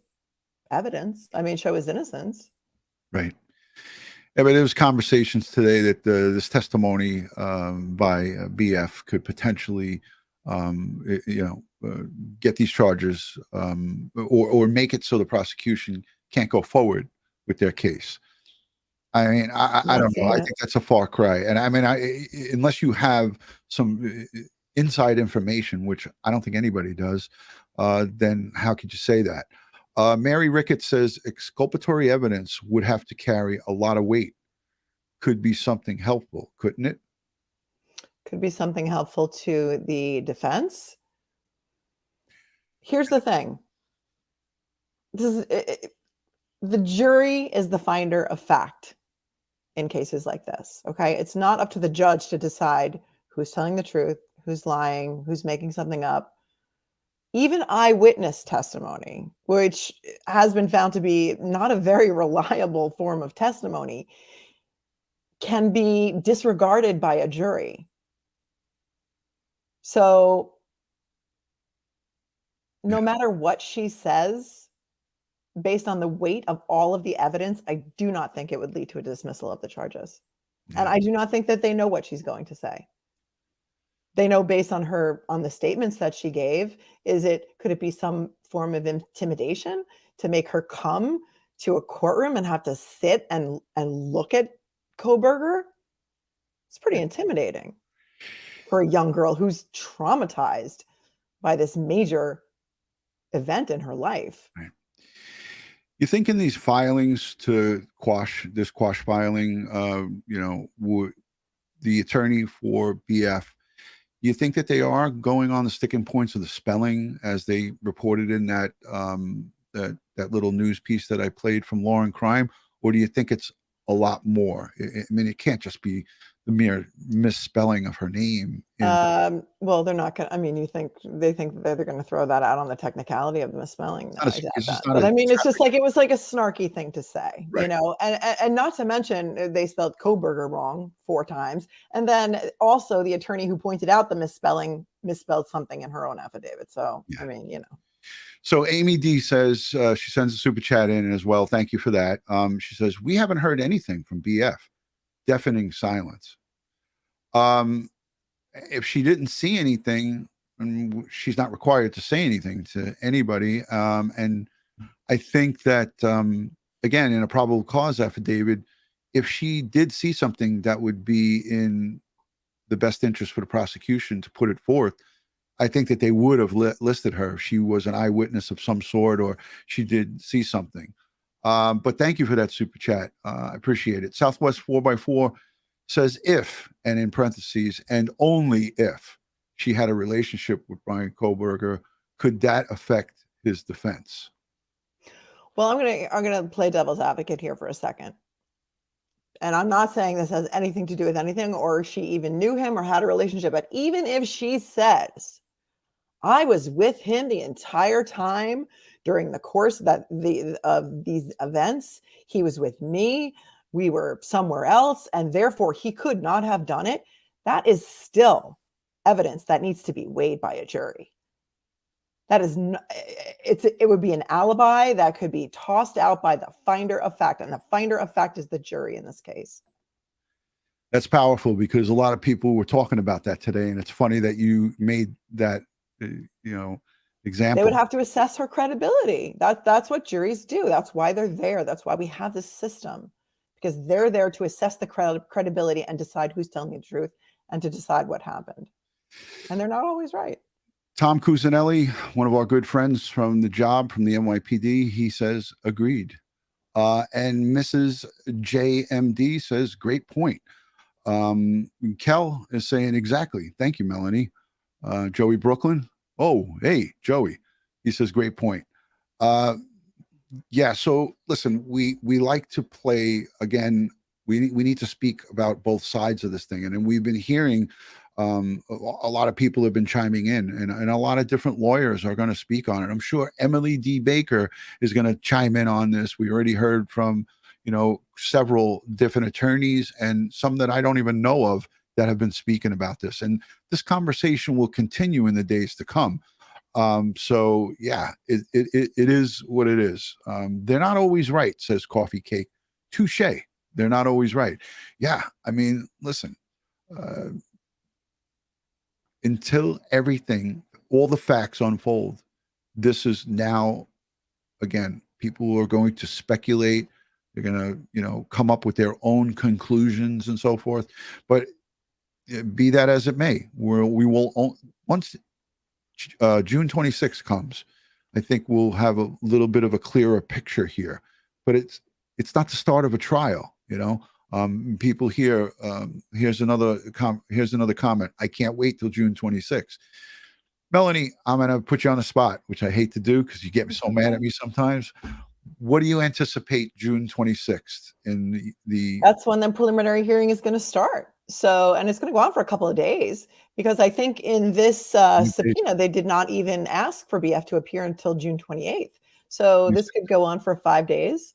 evidence. I mean, show his innocence. Right. Yeah, but there was conversations today that this testimony by BF could potentially, get these charges or make it so the prosecution can't go forward with their case. I mean, I don't know. I think that's a far cry. And I mean, unless you have some inside information, which I don't think anybody does, then how could you say that? Mary Ricketts says exculpatory evidence would have to carry a lot of weight. Could be something helpful, couldn't it? Could be something helpful to the defense. Here's the thing. The jury is the finder of fact. in cases like this. Okay. It's not up to the judge to decide who's telling the truth, who's lying, who's making something up. Even eyewitness testimony, which has been found to be not a very reliable form of testimony, can be disregarded by a jury. So no matter what she says, based on the weight of all of the evidence, I do not think it would lead to a dismissal of the charges. And I do not think that they know what she's going to say. They know based on the statements that she gave, could it be some form of intimidation to make her come to a courtroom and have to sit and look at Kohberger? It's pretty intimidating for a young girl who's traumatized by this major event in her life. Right. You think in these filings to quash this filing, the attorney for BF, you think that they are going on the sticking points of the spelling as they reported in that little news piece that I played from Law and Crime, or do you think it's a lot more? I mean, it can't just be the mere misspelling of her name. Well, they're not going to, I mean, they think that they're going to throw that out on the technicality of the misspelling. No, but I mean, it's just like, it was like a snarky thing to say, right. And not to mention they spelled Kohberger wrong 4 times. And then also the attorney who pointed out the misspelling misspelled something in her own affidavit. So, yeah. I mean, So Amy D says, she sends a super chat in as well. Thank you for that. She says, we haven't heard anything from BF. Deafening silence. If she didn't see anything, and she's not required to say anything to anybody. And I think that, again, in a probable cause affidavit, if she did see something that would be in the best interest for the prosecution to put it forth, I think that they would have listed her if she was an eyewitness of some sort or she did see something. But thank you for that super chat. I appreciate it. Southwest 4x4 says if, and in parentheses, and only if she had a relationship with Bryan Kohberger, could that affect his defense? Well, I'm gonna play devil's advocate here for a second. And I'm not saying this has anything to do with anything, or she even knew him or had a relationship, but even if she says, I was with him the entire time during the course of these events, he was with me, we were somewhere else, and therefore he could not have done it, that is still evidence that needs to be weighed by a jury. That is, it would be an alibi that could be tossed out by the finder of fact, and the finder of fact is the jury in this case. That's powerful because a lot of people were talking about that today, and it's funny that you made that, example. They would have to assess her credibility. That's what juries do. That's why they're there. That's why we have this system, because they're there to assess the credibility and decide who's telling the truth and to decide what happened. And they're not always right. Tom Cusinelli, one of our good friends from the job, from the NYPD, he says, agreed. And Mrs. JMD says, great point. Kel is saying, exactly. Thank you, Melanie. Joey Brooklyn. Oh, hey, Joey. He says, great point. Yeah, so listen, we like to play, again, we need to speak about both sides of this thing. And then we've been hearing a lot of people have been chiming in, and a lot of different lawyers are going to speak on it. I'm sure Emily D. Baker is going to chime in on this. We already heard from, several different attorneys and some that I don't even know of that have been speaking about this. And this conversation will continue in the days to come. So yeah, it is what it is. They're not always right, says Coffee Cake. Touche. They're not always right. Yeah. I mean, listen, until everything, all the facts unfold, this is now, again, people are going to speculate. They're going to, come up with their own conclusions and so forth. But be that as it may, we will, once June 26th comes, I think we'll have a little bit of a clearer picture here. But it's not the start of a trial, people here, here's another comment. I can't wait till June 26th. Melanie, I'm going to put you on the spot, which I hate to do because you get me so mad at me sometimes. what do you anticipate June 26th in the That's when the preliminary hearing is going to start. So, and it's going to go on for a couple of days because I think in this subpoena, they did not even ask for BF to appear until June 28th. So this could go on for 5 days,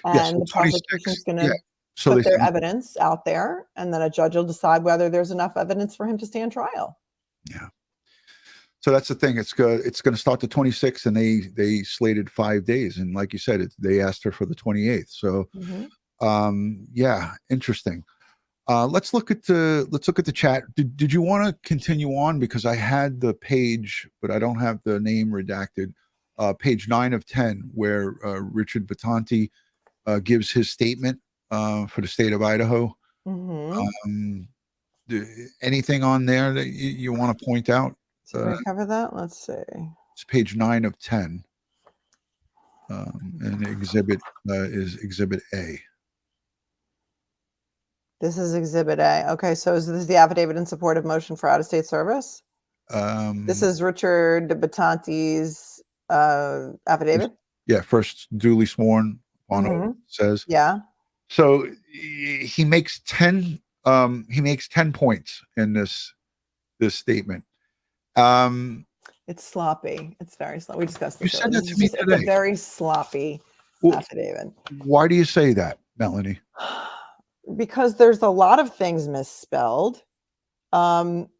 yes, and the 26? prosecution's going Yeah. to So put they their said, evidence out there, and then a judge will decide whether there's enough evidence for him to stand trial. yeah. So that's the thing. It's going to start the 26th, and they slated 5 days, and like you said, they asked her for the 28th. So, yeah, interesting. Let's look at the chat. Did you want to continue on, because I had the page, but I don't have the name redacted. Page 9 of 10, where Richard Batanti gives his statement for the state of Idaho. Anything on there that you want to point out? Did I cover that? Let's see. It's page 9 of 10. And exhibit is Exhibit A. This is Exhibit A. Okay, so is this the affidavit in support of motion for out-of-state service? This is Richard Batanti's affidavit. Yeah, first duly sworn on oath, says. Yeah. So he makes 10 points in this statement. It's sloppy. It's very sloppy. We discussed this. You said that to me today. It's a very sloppy affidavit. Why do you say that, Melanie? Because there's a lot of things misspelled. I'm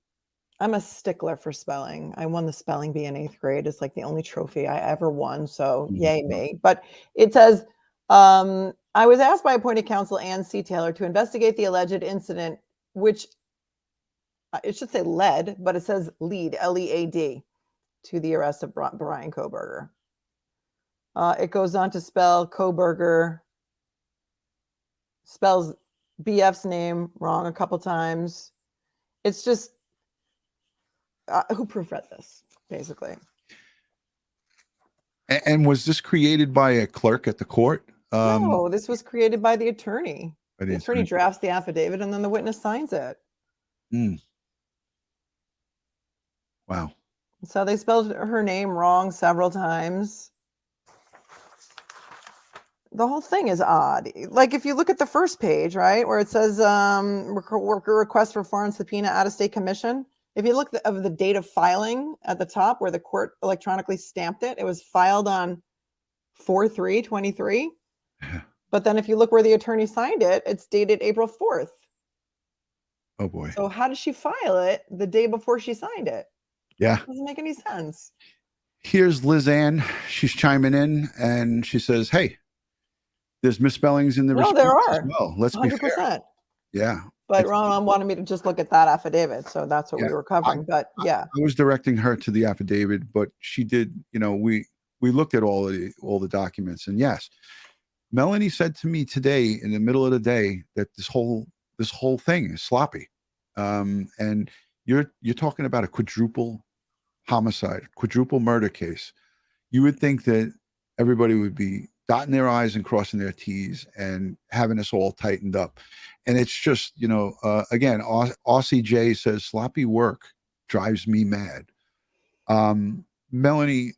a stickler for spelling. I won the spelling bee in 8th grade. It's like the only trophy I ever won. So yay me. But it says, I was asked by appointed counsel Ann C. Taylor to investigate the alleged incident, which it should say led, but it says lead, L-E-A-D, to the arrest of Bryan Kohberger. It goes on to spell Kohberger, spells BF's name wrong a couple times. It's just, who proofread this, basically? And was this created by a clerk at the court? No, this was created by the attorney. The attorney drafts the affidavit, and then the witness signs it. Wow. So they spelled her name wrong several times. The whole thing is odd. Like if you look at the first page, right, where it says worker request for foreign subpoena out-of-state commission. If you look of the date of filing at the top where the court electronically stamped it, it was filed on 4/3/23. But then if you look where the attorney signed it, it's dated April 4th. Oh boy. So how does she file it the day before she signed it? Yeah. It doesn't make any sense. Here's Liz Ann. She's chiming in and she says, hey, there's misspellings in the No, there response are. as well. Let's 100%. be fair. Yeah. But Ron wanted me to just look at that affidavit. So that's what we were covering. But yeah. I was directing her to the affidavit, but she did, we looked at all the documents, and yes, Melanie said to me today in the middle of the day that this whole thing is sloppy. And you're talking about a quadruple homicide, quadruple murder case. You would think that everybody would be dotting their I's and crossing their T's and having us all tightened up. And it's just, again, Aussie J says sloppy work drives me mad. Melanie,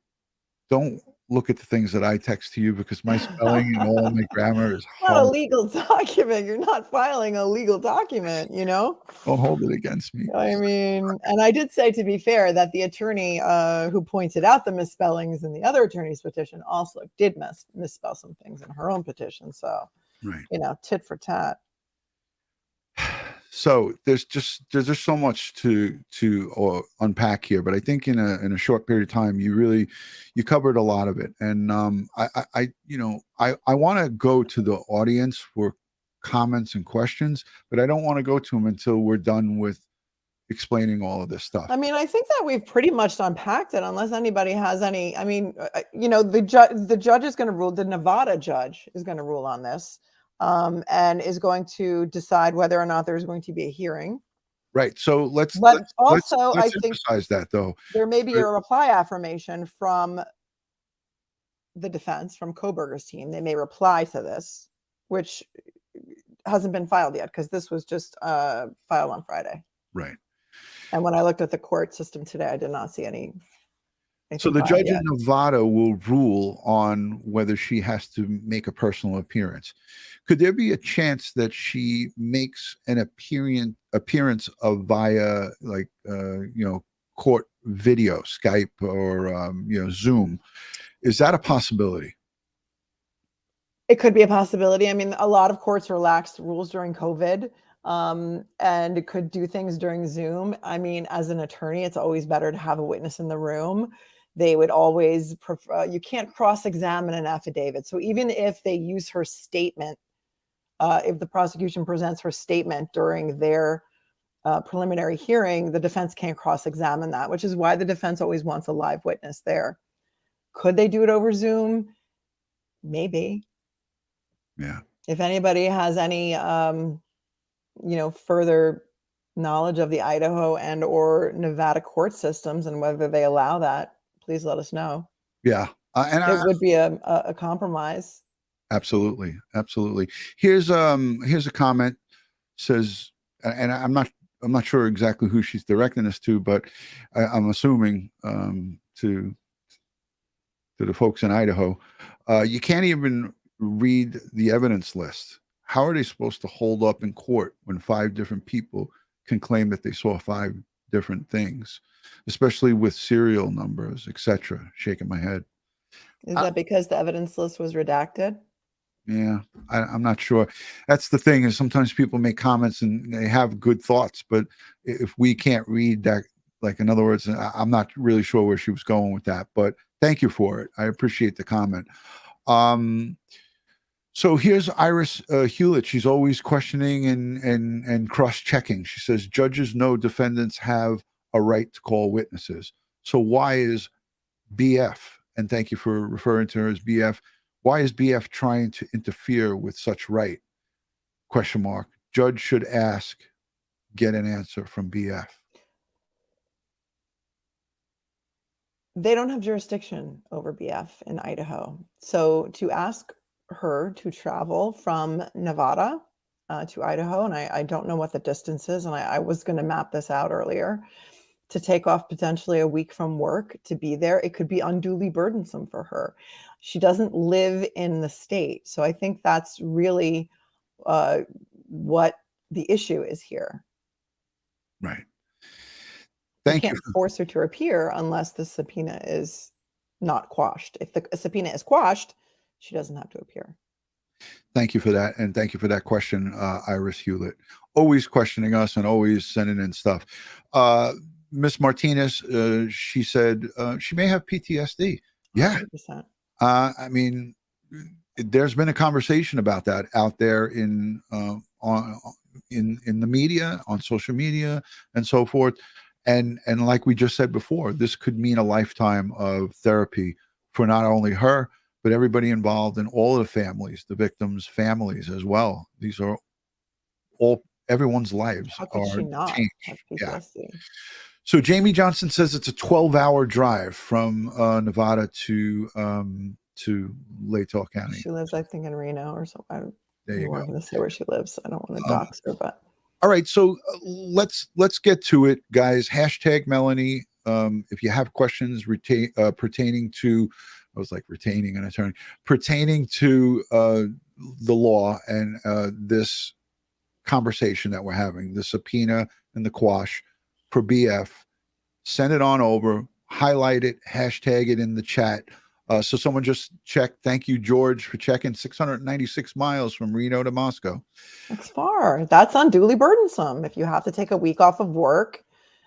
don't look at the things that I text to you, because my spelling and all my grammar is not a legal document. You're not filing a legal document, Don't hold it against me. I mean, and I did say, to be fair, that the attorney who pointed out the misspellings in the other attorney's petition also did misspell some things in her own petition. So, right. Tit for tat. So there's just so much to unpack here, but I think in a short period of time, you covered a lot of it. And I want to go to the audience for comments and questions, but I don't want to go to them until we're done with explaining all of this stuff. I mean, I think that we've pretty much unpacked it, unless anybody has any. I mean, the judge is going to rule. The Nevada judge is going to rule on this. And is going to decide whether or not there's going to be a hearing. Right. So let's emphasize that, though. There may be a reply affirmation from the defense, from Kohberger's team. They may reply to this, which hasn't been filed yet, because this was just filed on Friday. Right. And when I looked at the court system today, I did not see any I So think the by, judge yeah. in Nevada will rule on whether she has to make a personal appearance. Could there be a chance that she makes an appearance of via like court video, Skype or Zoom? Is that a possibility? It could be a possibility. I mean, a lot of courts relaxed rules during COVID, and it could do things during Zoom. I mean, as an attorney, it's always better to have a witness in the room. They would always prefer, you can't cross-examine an affidavit. So even if they use her statement, if the prosecution presents her statement during their preliminary hearing, the defense can't cross-examine that, which is why the defense always wants a live witness there. Could they do it over Zoom? Maybe. Yeah. If anybody has any, further knowledge of the Idaho and or Nevada court systems and whether they allow that, please let us know. Yeah. It would be a compromise. Absolutely. Absolutely. Here's a comment says, and I'm not sure exactly who she's directing this to, but I'm assuming to the folks in Idaho, you can't even read the evidence list. How are they supposed to hold up in court when 5 different people can claim that they saw 5 different things, especially with serial numbers, etc.? Shaking my head. Is that because the evidence list was redacted? Yeah, I'm not sure. That's the thing, is sometimes people make comments and they have good thoughts, but if we can't read that, like, in other words, I'm not really sure where she was going with that, but thank you for it. I appreciate the comment. So here's Iris Hewlett. She's always questioning and cross-checking. She says, judges know defendants have a right to call witnesses. So why is BF, and thank you for referring to her as BF, why is BF trying to interfere with such right? Question mark. Judge should ask, get an answer from BF. They don't have jurisdiction over BF in Idaho. So to ask her to travel from Nevada to Idaho, and I don't know what the distance is, and I was going to map this out earlier, to take off potentially a week from work to be there, it could be unduly burdensome for her. She doesn't live in the state. So I think that's really what the issue is here. Right. You Thank you. can't force her to appear unless the subpoena is not quashed. If the subpoena is quashed, she doesn't have to appear. Thank you for that. And thank you for that question, Iris Hewlett. Always questioning us and always sending in stuff. Miss Martinez, she said she may have PTSD. Yeah. 100%. I mean, there's been a conversation about that out there in the media, on social media, and so forth. And like we just said before, this could mean a lifetime of therapy for not only her, but everybody involved in all of the families, the victims' families as well. These are all, everyone's lives How could are she not changed. have Yeah. PTSD? So Jamie Johnson says it's a 12-hour drive from Nevada to Latah County. She lives, I think, in Reno or something. There you weren't go. going to say where she lives. I don't want to dox her, but all right. So let's get to it, guys. Hashtag Melanie. If you have questions pertaining to, I was like retaining an attorney, pertaining to the law and this conversation that we're having, the subpoena and the quash for BF, send it on over, highlight it, hashtag it in the chat. So someone just checked. Thank you, George, for checking. 696 miles from Reno to Moscow. that's far. That's unduly burdensome. If you have to take a week off of work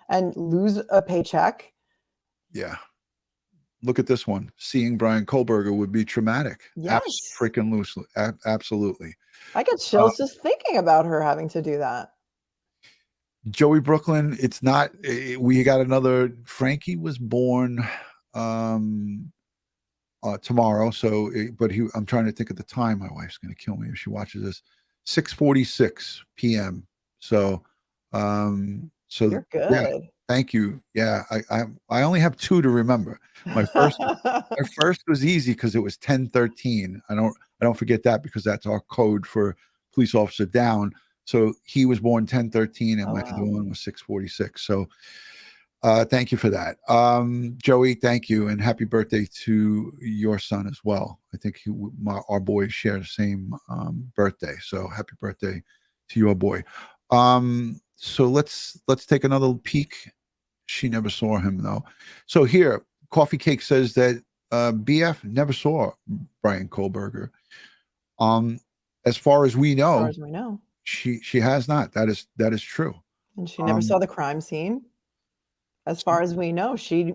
and lose a paycheck. Yeah. Look at this one. Seeing Bryan Kohberger would be traumatic. Yes. Freaking loosely. Absolutely. I get chills just thinking about her having to do that. Joey Brooklyn, it's not, we got another, Frankie was born tomorrow. So, but I'm trying to think of the time. My wife's going to kill me if she watches this. 6:46 p.m. So, You're good. Yeah, thank you. Yeah, I only have 2 to remember. My first was easy because it was 10:13. I don't forget that because that's our code for police officer down. So he was born 10:13, and my other one was 6:46. So Thank you for that. Joey, thank you. And happy birthday to your son as well. I think our boys share the same birthday. So happy birthday to your boy. So let's take another peek. She never saw him though. So here, Coffee Cake says that BF never saw Bryan Kohberger. As far as we As know, far as we know. she has not. That is true. And she never saw the crime scene. As far as we know, she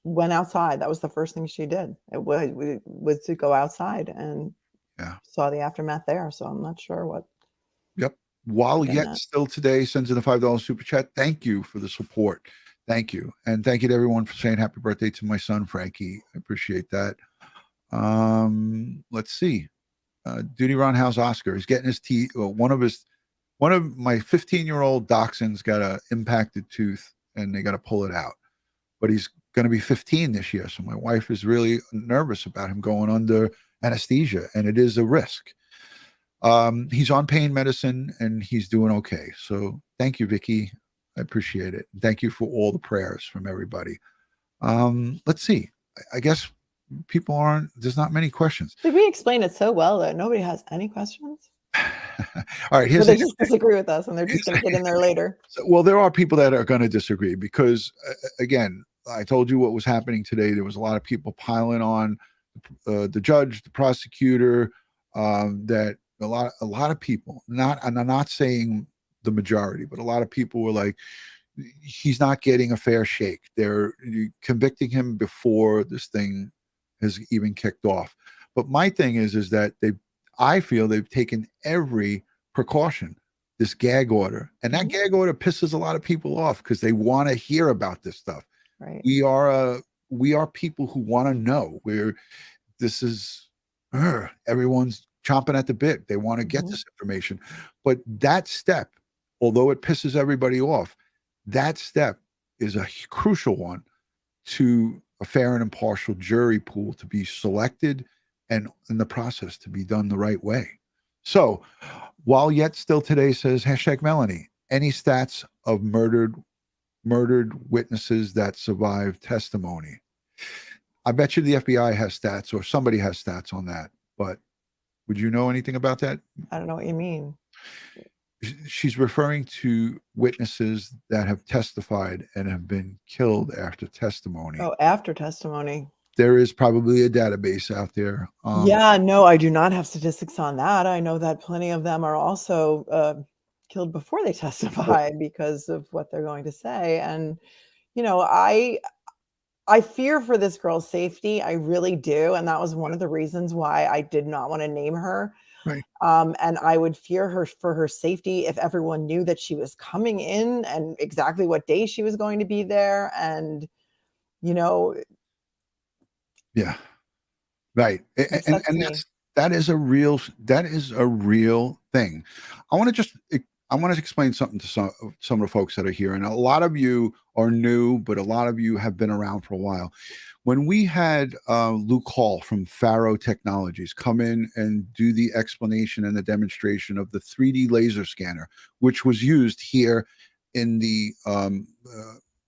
went outside. That was the first thing she did. It was to go outside and saw the aftermath there. So I'm not sure what. Yep. While yet still today sends in a $5 super chat. Thank you for the support. Thank you. And thank you to everyone for saying happy birthday to my son, Frankie. I appreciate that. Let's see. DutyRon, how's Oscar? He's getting his teeth. One of my 15-year-old dachshunds got an impacted tooth and they got to pull it out. But he's going to be 15 this year. So my wife is really nervous about him going under anesthesia, and it is a risk. He's on pain medicine and he's doing okay. So thank you, Vicky. I appreciate it. Thank you for all the prayers from everybody. Let's see. I guess there's not many questions. Did we explain it so well that nobody has any questions? All right. They just disagree with us and they're just going to get in there later. Well, there are people that are going to disagree because, again, I told you what was happening today. There was a lot of people piling on the judge, the prosecutor, that a lot of people, and I'm not saying the majority, but a lot of people were like, he's not getting a fair shake. They're convicting him before this thing has even kicked off. But my thing is that I feel they've taken every precaution, this gag order, and that gag order pisses a lot of people off because they want to hear about this stuff. Right. We are people who want to know where this is. Everyone's chomping at the bit. They want to get this information. But that step, although it pisses everybody off, that step is a crucial one to a fair and impartial jury pool to be selected and in the process to be done the right way. So while yet still today says #Melanie, any stats of murdered witnesses that survived testimony? I bet you the FBI has stats or somebody has stats on that, but would you know anything about that? I don't know what you mean. She's referring to witnesses that have testified and have been killed after testimony. Oh, after testimony. There is probably a database out there. Yeah, no, I do not have statistics on that. I know that plenty of them are also killed before they testify because of what they're going to say. And, you know, I fear for this girl's safety. I really do. And that was one of the reasons why I did not want to name her. Right. And I would fear her for her safety if everyone knew that she was coming in and exactly what day she was going to be there. And, you know. Yeah. Right. And that is a real thing. I want to explain something to some of the folks that are here. And a lot of you are new, but a lot of you have been around for a while. When we had Luke Hall from Faro Technologies come in and do the explanation and the demonstration of the 3D laser scanner, which was used here in the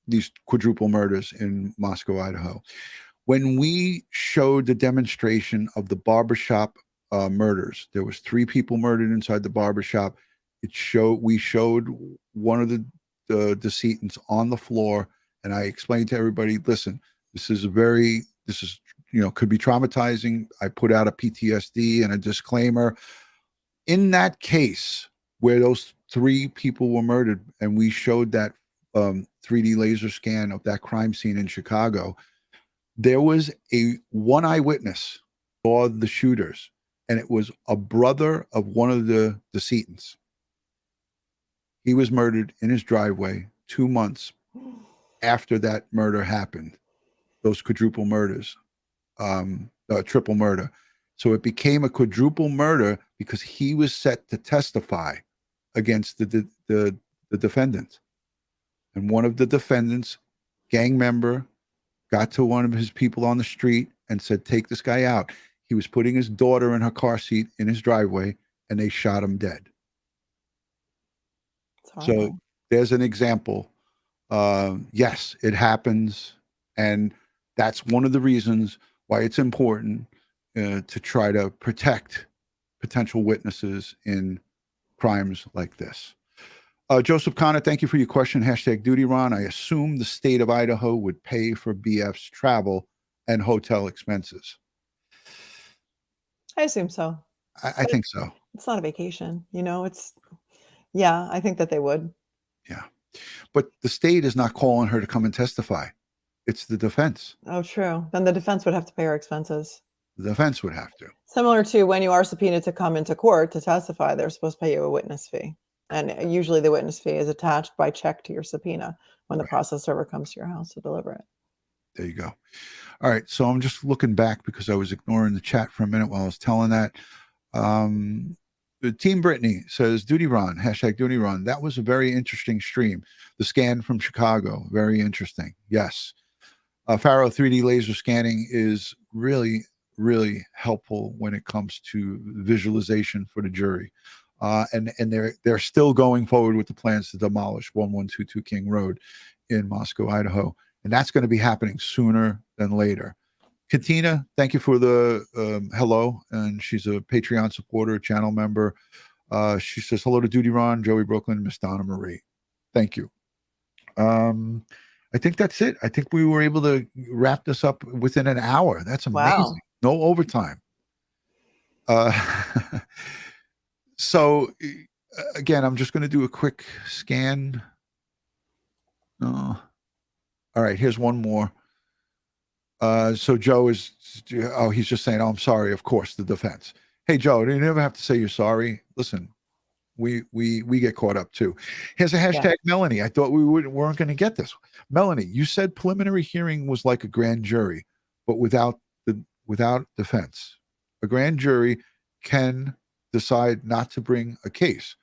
these quadruple murders in Moscow, Idaho. When we showed the demonstration of the barbershop murders, there was 3 people murdered inside the barbershop. We showed one of the decedents on the floor, and I explained to everybody, listen, this is could be traumatizing. I put out a PTSD and a disclaimer. In that case where those 3 people were murdered, and we showed that 3D laser scan of that crime scene in Chicago, there was one eyewitness saw the shooters, and it was a brother of one of the decedents. He was murdered in his driveway 2 months after that murder happened. Those quadruple murders, triple murder. So it became a quadruple murder because he was set to testify against the defendant. And one of the defendants, gang member, got to one of his people on the street and said, take this guy out. He was putting his daughter in her car seat in his driveway, and they shot him dead. So there's an example Yes, it happens. And that's one of the reasons why it's important to try to protect potential witnesses in crimes like this. Joseph Connor, thank you for your question. Hashtag DutyRon. I assume the state of Idaho would pay for BF's travel and hotel expenses. I assume so. I think so. It's not a vacation, you know, yeah, I think that they would. Yeah. But the state is not calling her to come and testify. It's the defense. Oh, true. Then the defense would have to pay her expenses. The defense would have to. Similar to when you are subpoenaed to come into court to testify, they're supposed to pay you a witness fee. And usually the witness fee is attached by check to your subpoena when the process server comes to your house to deliver it. There you go. All right. So I'm just looking back because I was ignoring the chat for a minute while I was telling that. Team Brittany says, DutyRon, hashtag DutyRon. That was a very interesting stream. The scan from Chicago, very interesting. Yes. Faro 3D laser scanning is really, really helpful when it comes to visualization for the jury. And they're still going forward with the plans to demolish 1122 King Road in Moscow, Idaho. And that's going to be happening sooner than later. Katina, thank you for the hello. And she's a Patreon supporter, channel member. She says, hello to DutyRon, Joey Brooklyn, Miss Donna Marie. Thank you. I think that's it. I think we were able to wrap this up within an hour. That's amazing. Wow. No overtime. So again, I'm just going to do a quick scan. All right, here's one more. So Joe is, he's just saying, oh, I'm sorry. Of course, the defense. Hey, Joe, you never have to say you're sorry. Listen, we get caught up too. Here's a hashtag Melanie. I thought we weren't going to get this. Melanie, you said preliminary hearing was like a grand jury, but without defense. A grand jury can decide not to bring a case.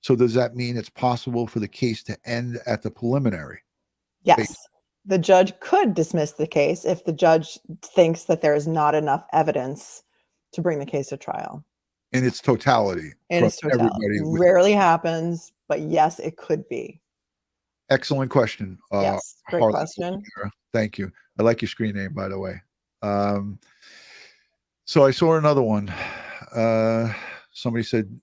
So does that mean it's possible for the case to end at the preliminary? Yes. The judge could dismiss the case if the judge thinks that there is not enough evidence to bring the case to trial. In its totality. In its totality. Rarely happens, but yes, it could be. Excellent question. Yes, great question. Thank you. I like your screen name, by the way. So I saw another one. Somebody said,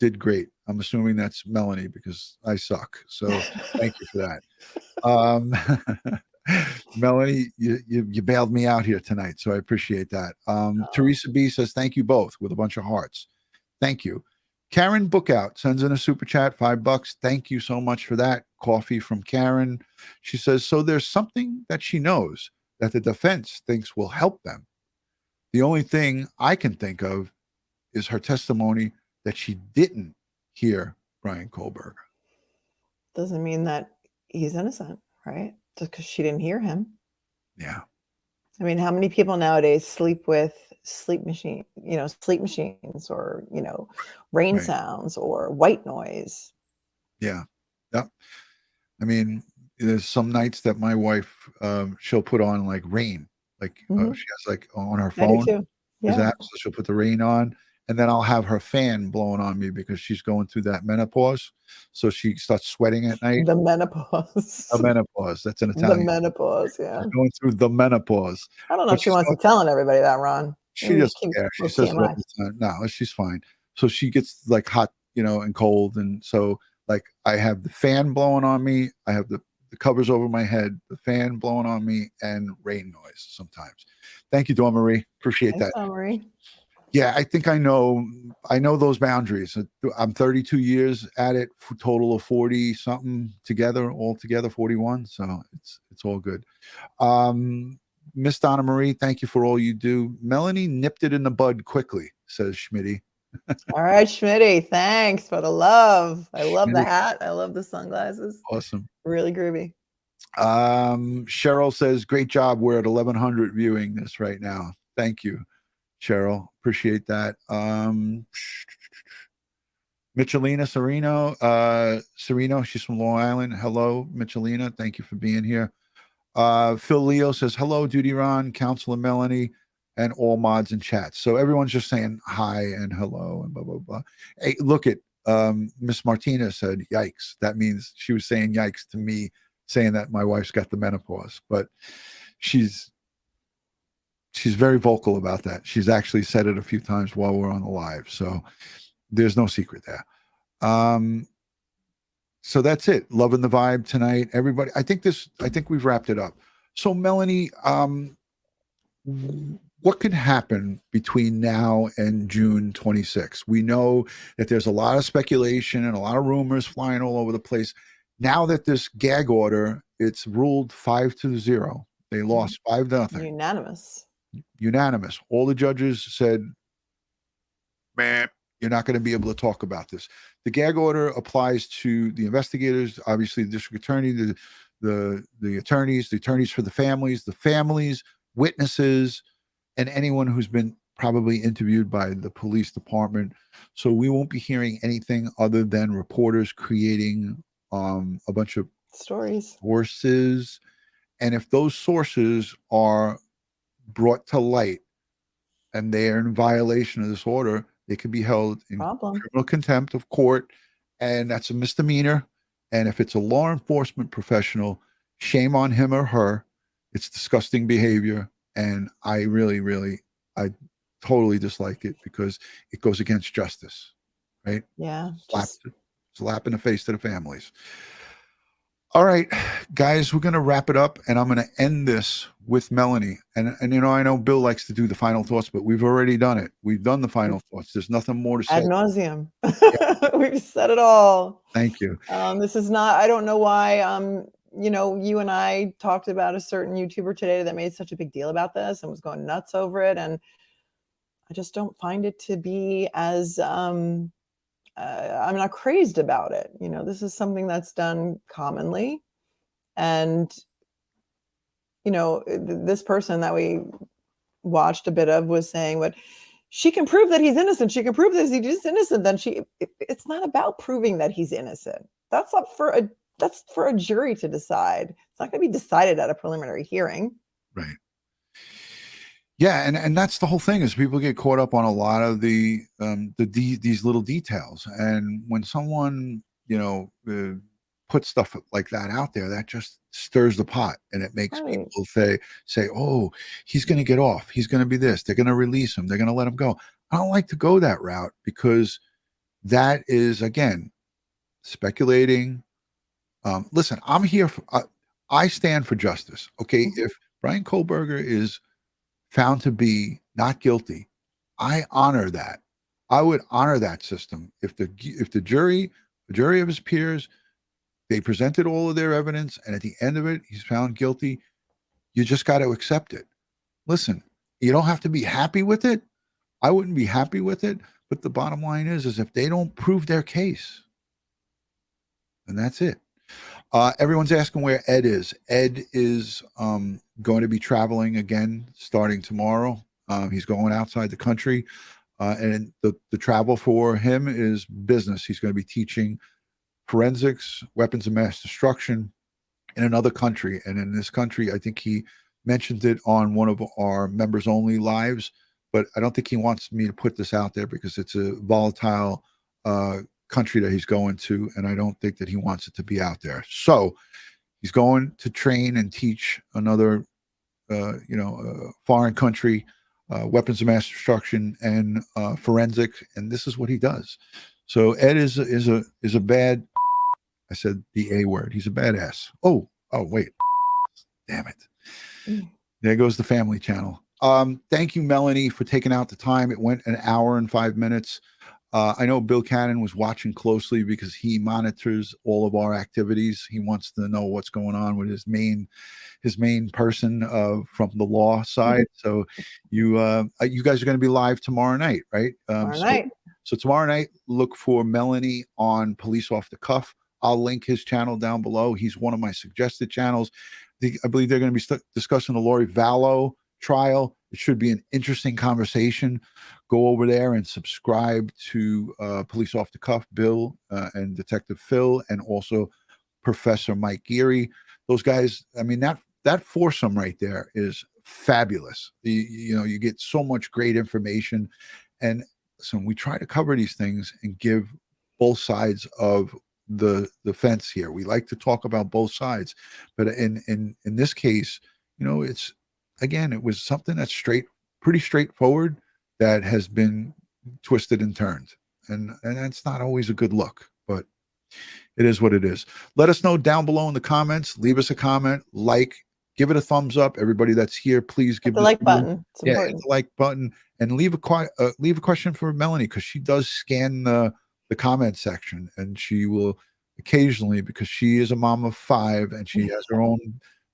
did great. I'm assuming that's Melanie because I suck. So thank you for that. Melanie, you bailed me out here tonight, so I appreciate that. Teresa B says, thank you both with a bunch of hearts. Thank you. Karen Bookout sends in a super chat, $5. Thank you so much for that. Coffee from Karen. She says, so there's something that she knows that the defense thinks will help them. The only thing I can think of is her testimony that she didn't hear Bryan Kohberger. Doesn't mean that he's innocent, right? Just because she didn't hear him. Yeah. I mean, how many people nowadays sleep with sleep machines or, rain sounds or white noise? Yeah. Yeah. I mean, there's some nights that my wife, she'll put on like rain, like she has like on her phone. I do too. Yeah. So she'll put the rain on. And then I'll have her fan blowing on me because she's going through that menopause. So she starts sweating at night. The menopause. The menopause. That's an Italian. The menopause, yeah. She's going through the menopause. I don't know if she wants to be telling everybody that, Ron. She doesn't care. She says it all the time. No, she's fine. So she gets like hot, and cold. And so like I have the fan blowing on me. I have the covers over my head, the fan blowing on me, and rain noise sometimes. Thank you, Dawn Marie. Appreciate that. Dawn Marie. Yeah, I think I know those boundaries. I'm 32 years at it, for total of 40 something altogether 41. So it's all good. Miss Donna Marie, thank you for all you do. Melanie nipped it in the bud quickly, says Schmitty. All right, Schmitty, thanks for the love. I love the hat. I love the sunglasses. Awesome. Really groovy. Cheryl says, great job. We're at 1100 viewing this right now. Thank you, Cheryl. Appreciate that. Michelina Sereno, she's from Long Island. Hello, Michelina. Thank you for being here. Phil Leo says, hello, DutyRon, Counselor Melanie, and all mods and chats. So everyone's just saying hi and hello and blah, blah, blah. Hey, look at Miss Martina said, yikes. That means she was saying yikes to me saying that my wife's got the menopause, but she's very vocal about that. She's actually said it a few times while we're on the live. So there's no secret there. So that's it. Loving the vibe tonight. Everybody, I think we've wrapped it up. So Melanie, what could happen between now and June 26th? We know that there's a lot of speculation and a lot of rumors flying all over the place. Now that this gag order, it's ruled 5-0. They lost 5-0. Unanimous. All the judges said, man, you're not going to be able to talk about this. The gag order applies to the investigators, obviously the district attorney, the attorneys for the families, witnesses, and anyone who's been probably interviewed by the police department. So we won't be hearing anything other than reporters creating a bunch of sources. And if those sources are brought to light and they are in violation of this order, they can be held in criminal contempt of court, and that's a misdemeanor. And if it's a law enforcement professional, shame on him or her. It's disgusting behavior, and I totally dislike it because it goes against justice, right? Yeah. Slap in the face to the families. All right, guys, we're going to wrap it up, and I'm going to end this with Melanie. And I know Bill likes to do the final thoughts, but we've already done it. We've done the final thoughts. There's nothing more to say. Ad nauseum. We've said it all. Thank you. This is not, I don't know why, you and I talked about a certain YouTuber today that made such a big deal about this and was going nuts over it. And I just don't find it to be as, I'm not crazed about it. This is something that's done commonly. And, this person that we watched a bit of was saying, but she can prove that he's innocent. She can prove that he's innocent. Then it's not about proving that he's innocent. That's for a jury to decide. It's not going to be decided at a preliminary hearing. Right. Yeah, and that's the whole thing is people get caught up on a lot of these little details, and when someone puts stuff like that out there, that just stirs the pot, and it makes people say, oh, he's going to get off, he's going to be this, they're going to release him, they're going to let him go. I don't like to go that route because that is again speculating. Listen, I'm here. I stand for justice. Okay, if Bryan Kohberger is found to be not guilty, I honor that. I would honor that system. If the jury of his peers, they presented all of their evidence, and at the end of it, he's found guilty, you just got to accept it. Listen, you don't have to be happy with it. I wouldn't be happy with it, but the bottom line is if they don't prove their case, then that's it. Everyone's asking where Ed is. Ed is going to be traveling again starting tomorrow. He's going outside the country, and the travel for him is business. He's going to be teaching forensics, weapons of mass destruction in another country. And in this country, I think he mentioned it on one of our members only lives, but I don't think he wants me to put this out there because it's a volatile country that he's going to, and I don't think that he wants it to be out there. So he's going to train and teach another foreign country weapons of mass destruction and forensic, and this is what he does. So Ed is a bad, I said the A word, he's a badass. Oh wait, damn it, there goes the family channel. Thank you, Melanie, for taking out the time. It went 1 hour and 5 minutes. I know Bill Cannon was watching closely because he monitors all of our activities. He wants to know what's going on with his main person from the law side. So you guys are going to be live tomorrow night, right? So tomorrow night, look for Melanie on Police Off the Cuff. I'll link his channel down below. He's one of my suggested channels. I believe they're going to be discussing the Lori Vallow trial. It should be an interesting conversation. Go over there and subscribe to Police Off the Cuff, Bill and Detective Phil, and also Professor Mike Geary. Those guys, I mean, that foursome right there is fabulous. You get so much great information. And so we try to cover these things and give both sides of the fence here. We like to talk about both sides, but in this case, you know, it's, again, it was something that's pretty straightforward that has been twisted and turned, and that's not always a good look, but it is what it is. Let us know down below in the comments. Leave us a comment, give it a thumbs up. Everybody that's here, please give Hit the this like video- button. It's hit important. the like button, and leave a question for Melanie, because she does scan the comment section, and she will occasionally, because she is a mom of 5 and she has her own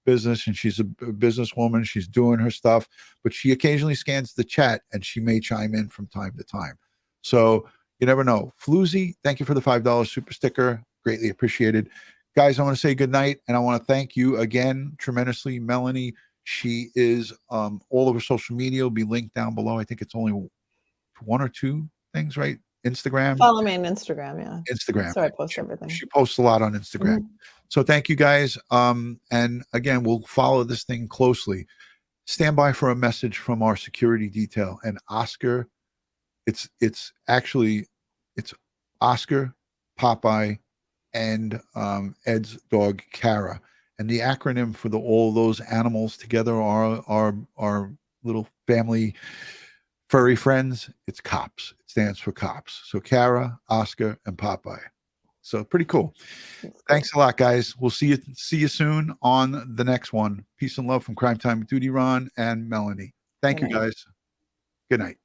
business and she's a businesswoman, she's doing her stuff, but she occasionally scans the chat and she may chime in from time to time. So you never know. Floozy, thank you for the $5 super sticker. Greatly appreciated. Guys, I want to say good night, and I want to thank you again tremendously, Melanie. She is all over social media, will be linked down below. I think it's only 1 or 2 things, right? Instagram. Follow me on Instagram. Yeah. Instagram. So I post everything. She posts a lot on Instagram. So thank you guys. And again, we'll follow this thing closely. Stand by for a message from our security detail. And Oscar, it's Oscar, Popeye, and Ed's dog Kara. And the acronym for all those animals together are our little family furry friends. It's COPS. It stands for COPS. So Kara, Oscar, and Popeye. So pretty cool. Thanks a lot, guys. We'll see you soon on the next one. Peace and love from Crime Time with DutyRon and Melanie. Thank you, guys. Good night.